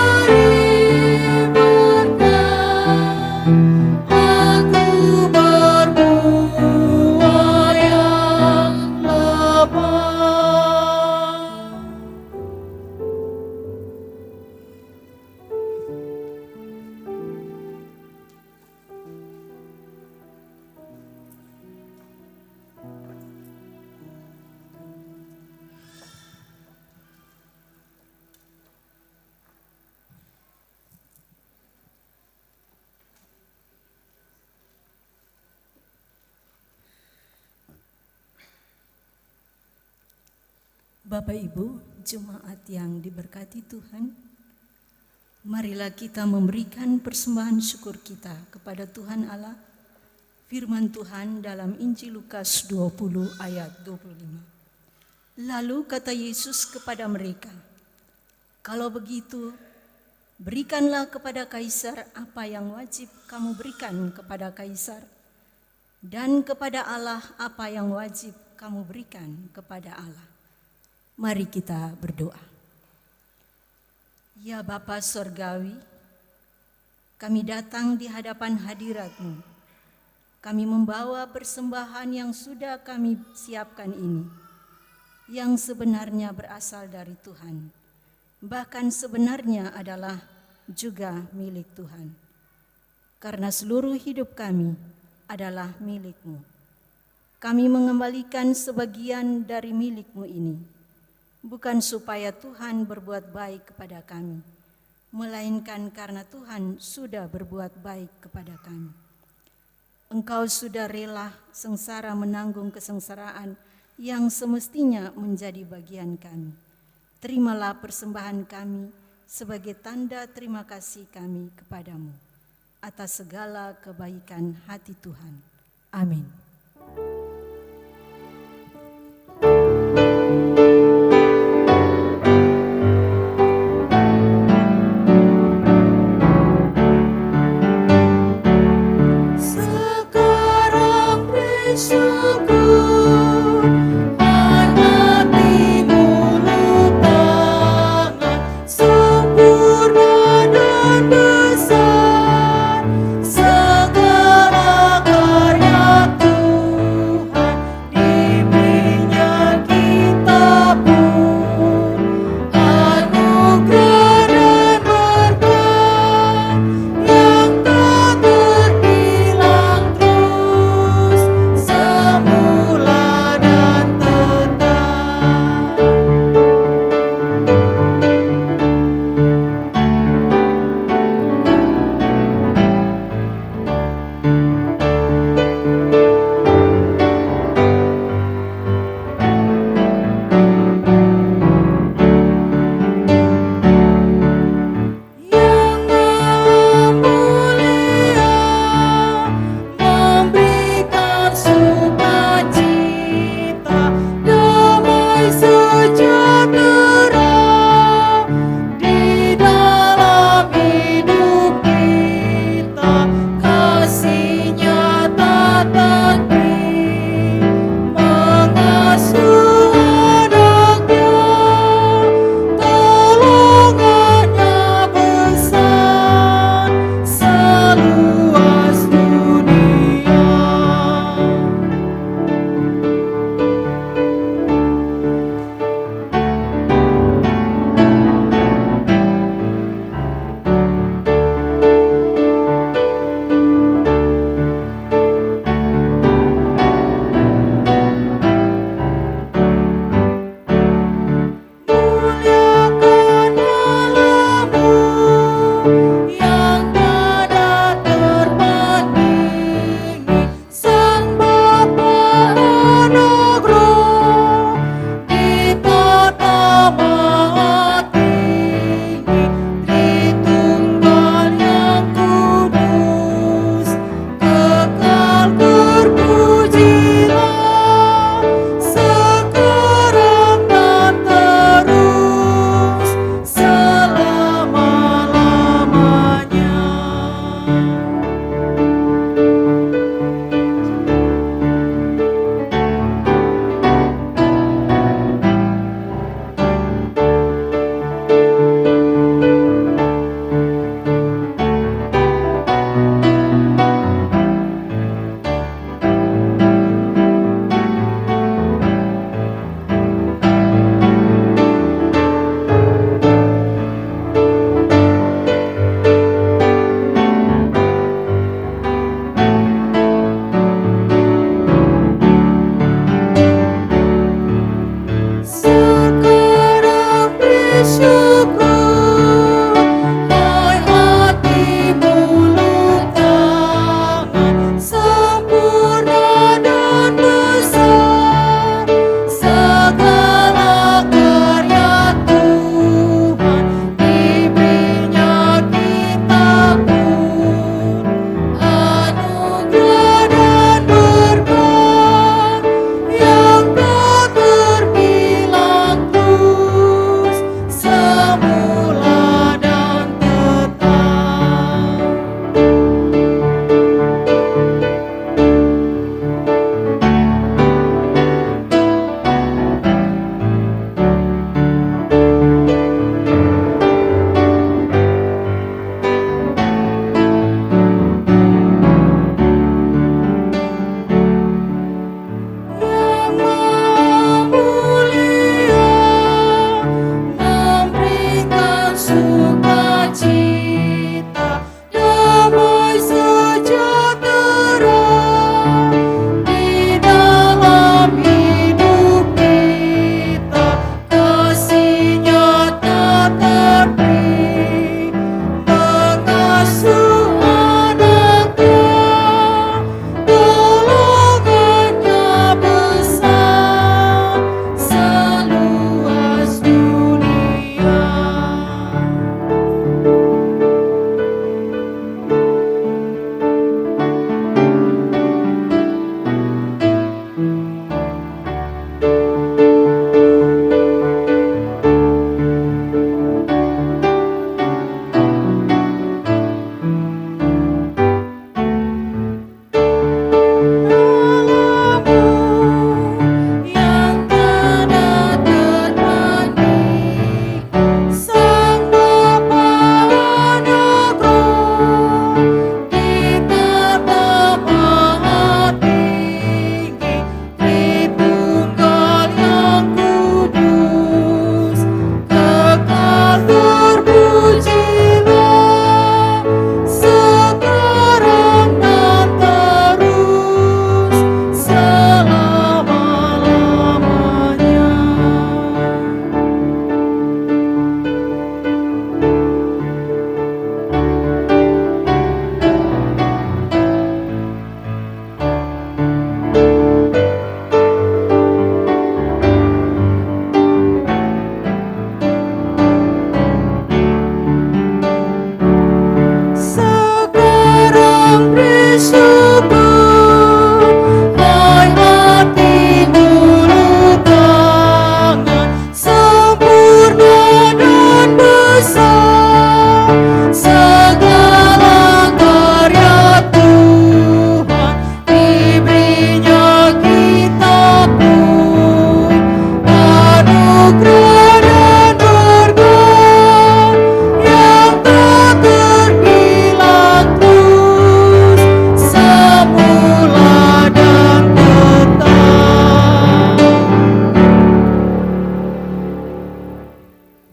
Speaker 7: beri berkat, aku berbuah yang lebat.
Speaker 10: Bapak Ibu, jemaat yang diberkati Tuhan, marilah kita memberikan persembahan syukur kita kepada Tuhan Allah. Firman Tuhan dalam Injil Lukas 20 ayat 25. Lalu kata Yesus kepada mereka, "Kalau begitu, berikanlah kepada Kaisar apa yang wajib kamu berikan kepada Kaisar, dan kepada Allah apa yang wajib kamu berikan kepada Allah." Mari kita berdoa. Ya Bapa Sorgawi, kami datang di hadapan hadirat-Mu. Kami membawa persembahan yang sudah kami siapkan ini, yang sebenarnya berasal dari Tuhan, bahkan sebenarnya adalah juga milik Tuhan. Karena seluruh hidup kami adalah milik-Mu. Kami mengembalikan sebagian dari milik-Mu ini, bukan supaya Tuhan berbuat baik kepada kami, melainkan karena Tuhan sudah berbuat baik kepada kami. Engkau sudah rela sengsara menanggung kesengsaraan yang semestinya menjadi bagian kami. Terimalah persembahan kami sebagai tanda terima kasih kami kepadamu atas segala kebaikan hati Tuhan. Amin.
Speaker 7: Sekarang bersyukur, hati mulut tangan, sempurna dan besar, segala karya Tuhan diberinya kita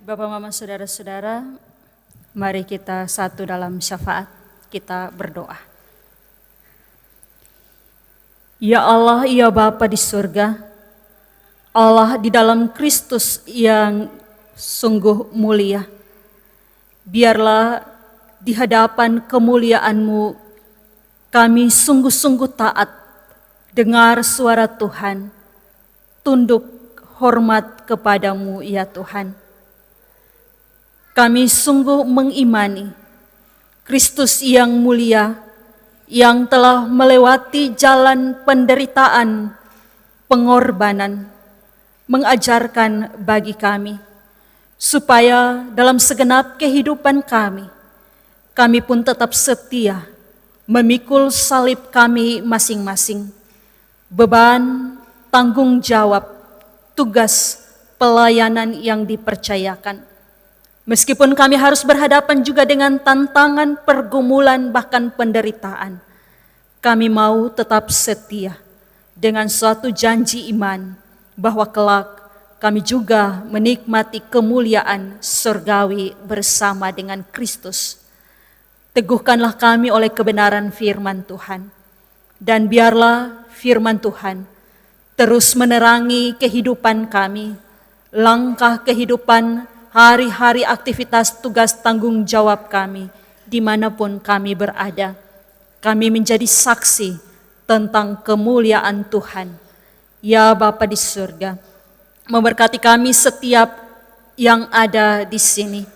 Speaker 5: Bapak, Mama, Saudara-saudara, mari kita satu dalam syafaat, kita berdoa. Ya Allah, ya Bapa di surga, Allah di dalam Kristus yang sungguh mulia, biarlah di hadapan kemuliaan-Mu kami sungguh-sungguh taat, dengar suara Tuhan, tunduk hormat kepadamu ya Tuhan. Kami sungguh mengimani Kristus yang mulia, yang telah melewati jalan penderitaan, pengorbanan, mengajarkan bagi kami, supaya dalam segenap kehidupan kami pun tetap setia memikul salib kami masing-masing, beban, tanggung jawab, tugas, pelayanan yang dipercayakan. Meskipun kami harus berhadapan juga dengan tantangan, pergumulan, bahkan penderitaan, kami mau tetap setia dengan suatu janji iman bahwa kelak kami juga menikmati kemuliaan surgawi bersama dengan Kristus. Teguhkanlah kami oleh kebenaran firman Tuhan, dan biarlah firman Tuhan terus menerangi kehidupan kami, langkah kehidupan, hari-hari aktivitas tugas tanggung jawab kami, dimanapun kami berada. Kami menjadi saksi tentang kemuliaan Tuhan. Ya Bapa di surga, memberkati kami setiap yang ada di sini,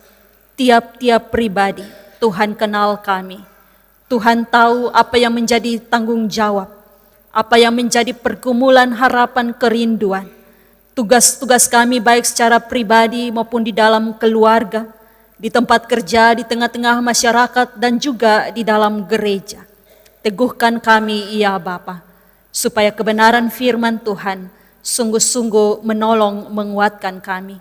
Speaker 5: tiap-tiap pribadi. Tuhan kenal kami, Tuhan tahu apa yang menjadi tanggung jawab, apa yang menjadi pergumulan, harapan, kerinduan. Tugas-tugas kami baik secara pribadi maupun di dalam keluarga, di tempat kerja, di tengah-tengah masyarakat, dan juga di dalam gereja. Teguhkan kami ya Bapa, supaya kebenaran firman Tuhan sungguh-sungguh menolong menguatkan kami.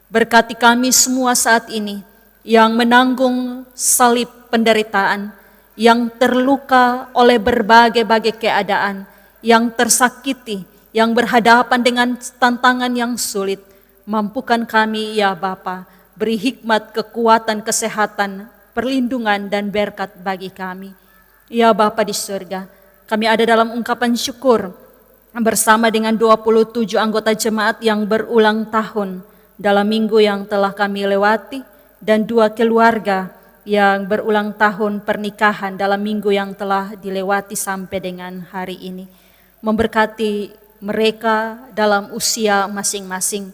Speaker 5: Berkati kami semua saat ini yang menanggung salib penderitaan, yang terluka oleh berbagai-bagai keadaan, yang tersakiti, yang berhadapan dengan tantangan yang sulit. Mampukan kami ya Bapa, beri hikmat, kekuatan, kesehatan, perlindungan, dan berkat bagi kami. Ya Bapa di surga, kami ada dalam ungkapan syukur bersama dengan 27 anggota jemaat yang berulang tahun dalam minggu yang telah kami lewati, dan 2 keluarga yang berulang tahun pernikahan dalam minggu yang telah dilewati sampai dengan hari ini. Memberkati mereka dalam usia masing-masing.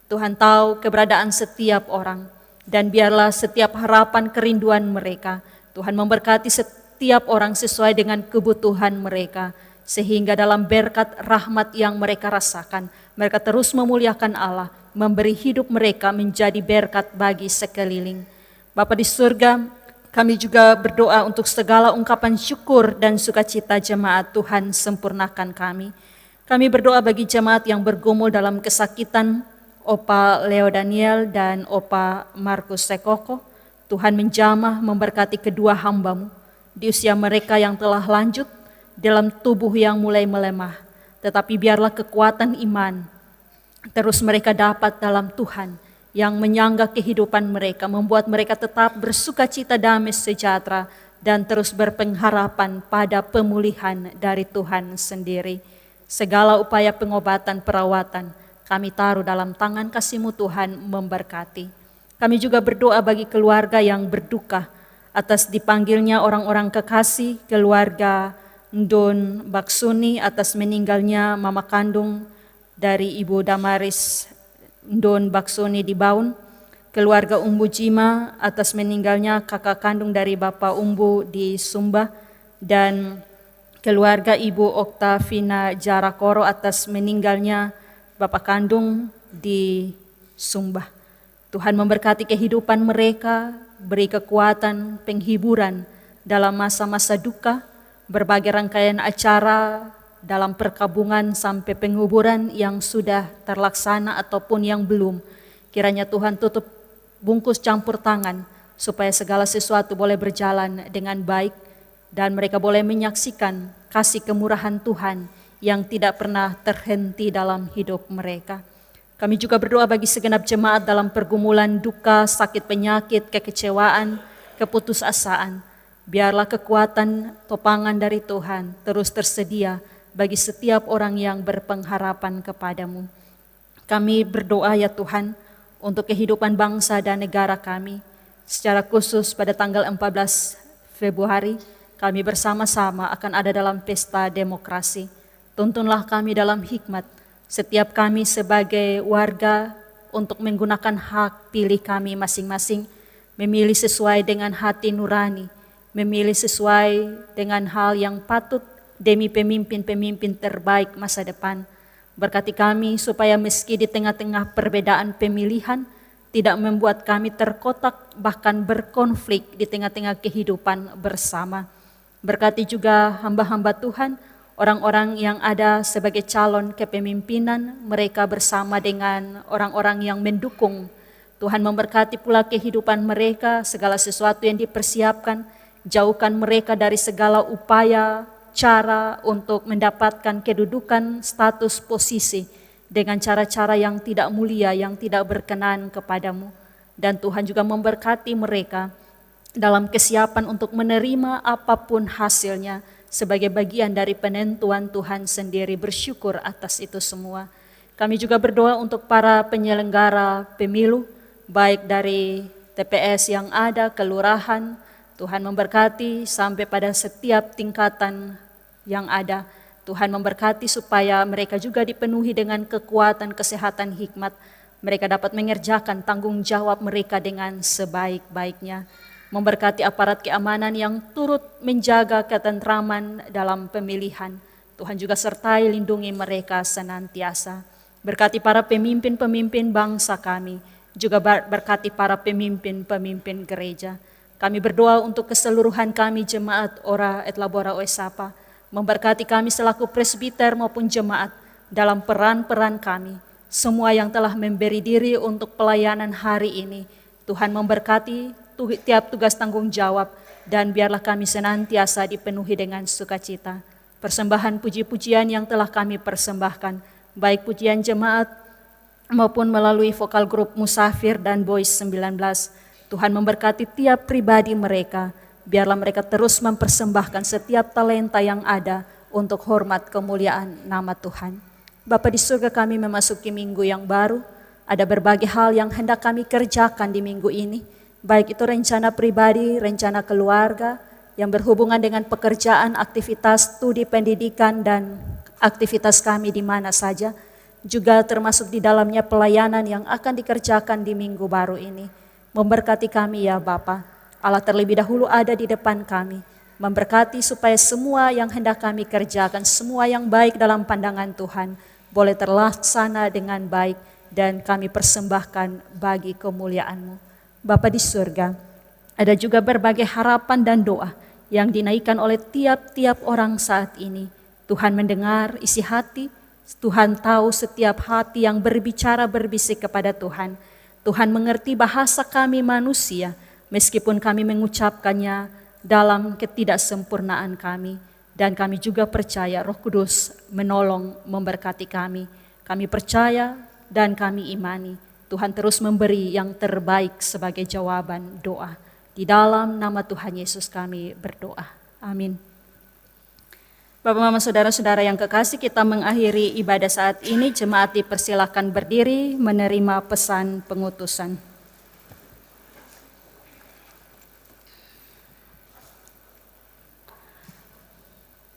Speaker 5: Tuhan tahu keberadaan setiap orang, dan biarlah setiap harapan, kerinduan mereka, Tuhan memberkati setiap orang sesuai dengan kebutuhan mereka, sehingga dalam berkat rahmat yang mereka rasakan, mereka terus memuliakan Allah, memberi hidup mereka menjadi berkat bagi sekeliling. Bapa di surga, kami juga berdoa untuk segala ungkapan syukur dan sukacita jemaat. Tuhan sempurnakan kami. Kami berdoa bagi jemaat yang bergumul dalam kesakitan, Opa Leo Daniel dan Opa Markus Sekoko. Tuhan menjamah memberkati kedua hamba-Mu di usia mereka yang telah lanjut, dalam tubuh yang mulai melemah. Tetapi biarlah kekuatan iman terus mereka dapat dalam Tuhan, yang menyangga kehidupan mereka, membuat mereka tetap bersukacita, damai, sejahtera, dan terus berpengharapan pada pemulihan dari Tuhan sendiri. Segala upaya pengobatan, perawatan, kami taruh dalam tangan kasih-Mu Tuhan, memberkati. Kami juga berdoa bagi keluarga yang berduka atas dipanggilnya orang-orang kekasih, keluarga Ndon Baksuni atas meninggalnya mama kandung dari Ibu Damaris Ndon Baksuni di Baun, keluarga Umbu Jima atas meninggalnya kakak kandung dari Bapak Umbu di Sumba, dan keluarga Ibu Oktavina Jarakoro atas meninggalnya bapak kandung di Sumba. Tuhan memberkati kehidupan mereka, beri kekuatan, penghiburan dalam masa-masa duka, berbagai rangkaian acara dalam perkabungan sampai penguburan yang sudah terlaksana ataupun yang belum. Kiranya Tuhan tutup bungkus campur tangan supaya segala sesuatu boleh berjalan dengan baik, dan mereka boleh menyaksikan kasih kemurahan Tuhan yang tidak pernah terhenti dalam hidup mereka. Kami juga berdoa bagi segenap jemaat dalam pergumulan duka, sakit penyakit, kekecewaan, keputusasaan. Biarlah kekuatan topangan dari Tuhan terus tersedia bagi setiap orang yang berpengharapan kepadamu. Kami berdoa ya Tuhan untuk kehidupan bangsa dan negara kami. Secara khusus pada tanggal 14 Februari kami bersama-sama akan ada dalam pesta demokrasi. Tuntunlah kami dalam hikmat, setiap kami sebagai warga untuk menggunakan hak pilih kami masing-masing, memilih sesuai dengan hati nurani, memilih sesuai dengan hal yang patut demi pemimpin-pemimpin terbaik masa depan. Berkati kami supaya meski di tengah-tengah perbedaan pemilihan, tidak membuat kami terkotak bahkan berkonflik di tengah-tengah kehidupan bersama. Berkati juga hamba-hamba Tuhan, orang-orang yang ada sebagai calon kepemimpinan, mereka bersama dengan orang-orang yang mendukung. Tuhan memberkati pula kehidupan mereka, segala sesuatu yang dipersiapkan, jauhkan mereka dari segala upaya, cara untuk mendapatkan kedudukan, status, posisi dengan cara-cara yang tidak mulia, yang tidak berkenan kepadamu. Dan Tuhan juga memberkati mereka dalam kesiapan untuk menerima apapun hasilnya sebagai bagian dari penentuan Tuhan sendiri. Bersyukur atas itu semua. Kami juga berdoa untuk para penyelenggara pemilu, baik dari TPS yang ada, kelurahan. Tuhan memberkati sampai pada setiap tingkatan yang ada. Tuhan memberkati supaya mereka juga dipenuhi dengan kekuatan, kesehatan, hikmat. Mereka dapat mengerjakan tanggung jawab mereka dengan sebaik-baiknya. Memberkati aparat keamanan yang turut menjaga ketentraman dalam pemilihan. Tuhan juga sertai lindungi mereka senantiasa. Berkati para pemimpin-pemimpin bangsa kami, juga berkati para pemimpin-pemimpin gereja. Kami berdoa untuk keseluruhan kami jemaat Ora et Labora Oesapa, memberkati kami selaku presbiter maupun jemaat dalam peran-peran kami, semua yang telah memberi diri untuk pelayanan hari ini. Tuhan memberkati tiap tugas tanggung jawab, dan biarlah kami senantiasa dipenuhi dengan sukacita. Persembahan puji-pujian yang telah kami persembahkan, baik pujian jemaat maupun melalui vokal grup Musafir dan Boys 19, Tuhan memberkati tiap pribadi mereka, biarlah mereka terus mempersembahkan setiap talenta yang ada untuk hormat kemuliaan nama Tuhan. Bapa di surga, kami memasuki minggu yang baru, ada berbagai hal yang hendak kami kerjakan di minggu ini, baik itu rencana pribadi, rencana keluarga, yang berhubungan dengan pekerjaan, aktivitas studi pendidikan, dan aktivitas kami di mana saja, juga termasuk di dalamnya pelayanan yang akan dikerjakan di minggu baru ini. Memberkati kami ya Bapa, Allah terlebih dahulu ada di depan kami, memberkati supaya semua yang hendak kami kerjakan, semua yang baik dalam pandangan Tuhan, boleh terlaksana dengan baik, dan kami persembahkan bagi kemuliaan-Mu. Bapa di surga, ada juga berbagai harapan dan doa yang dinaikkan oleh tiap-tiap orang saat ini. Tuhan mendengar isi hati, Tuhan tahu setiap hati yang berbicara berbisik kepada Tuhan. Tuhan mengerti bahasa kami manusia, meskipun kami mengucapkannya dalam ketidaksempurnaan kami. Dan kami juga percaya Roh Kudus menolong, memberkati kami. Kami percaya dan kami imani Tuhan terus memberi yang terbaik sebagai jawaban doa. Di dalam nama Tuhan Yesus kami berdoa. Amin. Bapak, Mama, Saudara-saudara yang kekasih, kita mengakhiri ibadah saat ini. Jemaat dipersilakan berdiri menerima pesan pengutusan.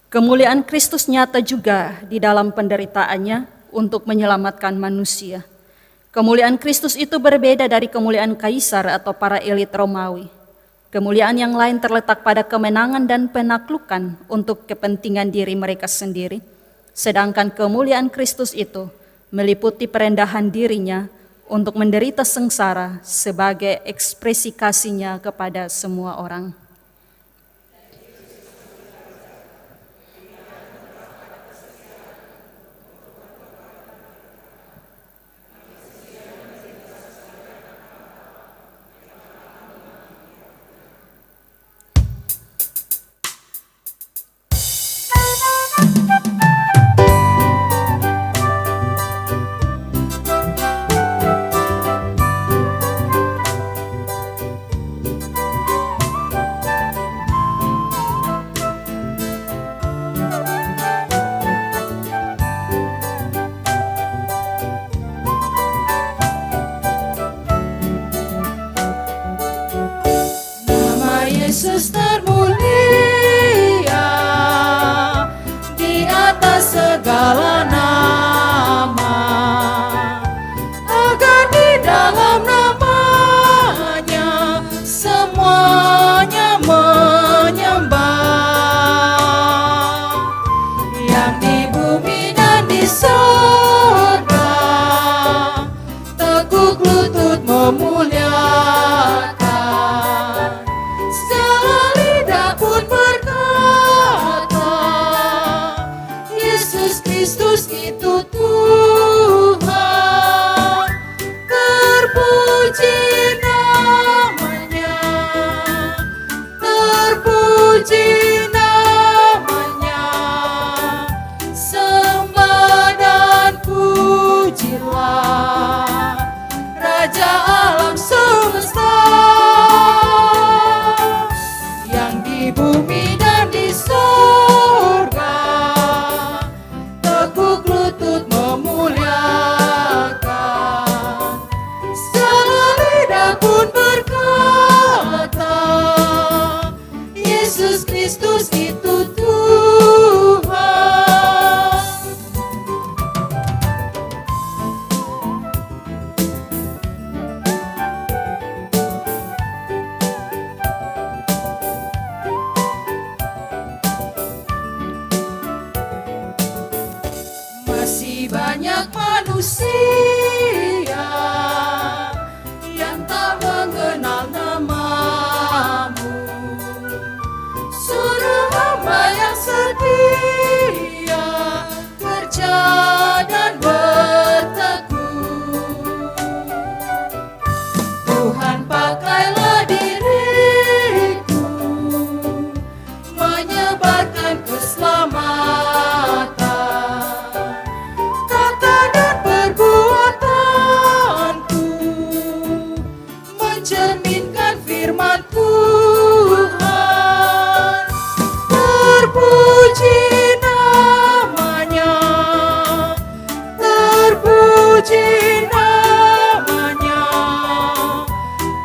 Speaker 5: Kemuliaan Kristus nyata juga di dalam penderitaannya untuk menyelamatkan manusia. Kemuliaan Kristus itu berbeda dari kemuliaan kaisar atau para elit Romawi. Kemuliaan yang lain terletak pada kemenangan dan penaklukan untuk kepentingan diri mereka sendiri. Sedangkan kemuliaan Kristus itu meliputi perendahan dirinya untuk menderita sengsara sebagai ekspresi kasih-Nya kepada semua orang.
Speaker 7: Terpuji namanya, terpuji namanya, sembah dan pujilah Raja alam semesta, yang di bumi dan di surga tekuk lutut memuliakan, segala lidah pun berkata Yesus Kristus itu Tuhan. Masih banyak manusia yang tak mengenal namamu. Suruh hamba yang setia kerja dan bertekun. Tuhan pakailah diriku menyebarkan keselamatan, kata dan perbuatanku mencerminkan firman Tuhan. Terpuji namanya, terpuji namanya,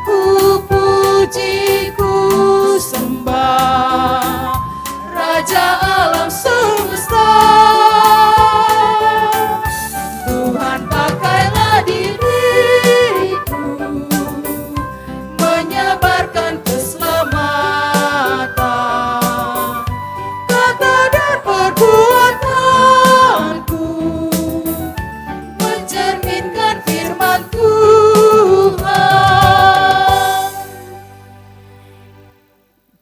Speaker 7: ku puji ku sembah Raja alam semesta. Tuhan pakailah diriku menyebarkan keselamatan, kata dan perbuatanku mencerminkan firman Tuhan.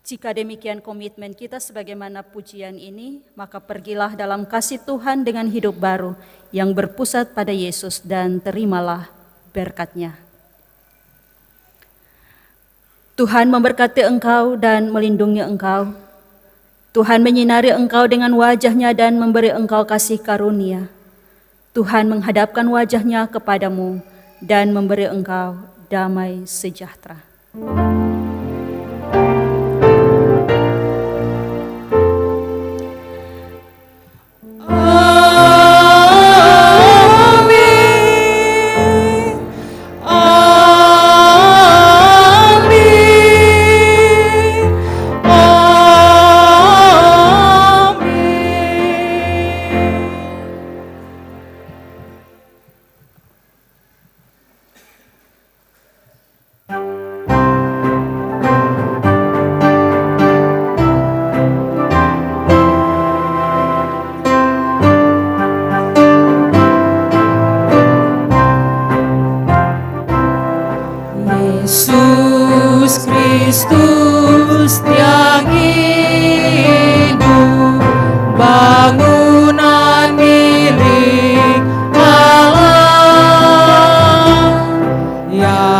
Speaker 5: Jika demikian komitmen kita sebagaimana pujian ini, maka pergilah dalam kasih Tuhan dengan hidup baru yang berpusat pada Yesus dan terimalah berkat-Nya. Tuhan memberkati engkau dan melindungi engkau. Tuhan menyinari engkau dengan wajah-Nya dan memberi engkau kasih karunia. Tuhan menghadapkan wajah-Nya kepadamu dan memberi engkau damai sejahtera.
Speaker 7: Yesus Kristus tiang hidup, bangunan milik Allah yang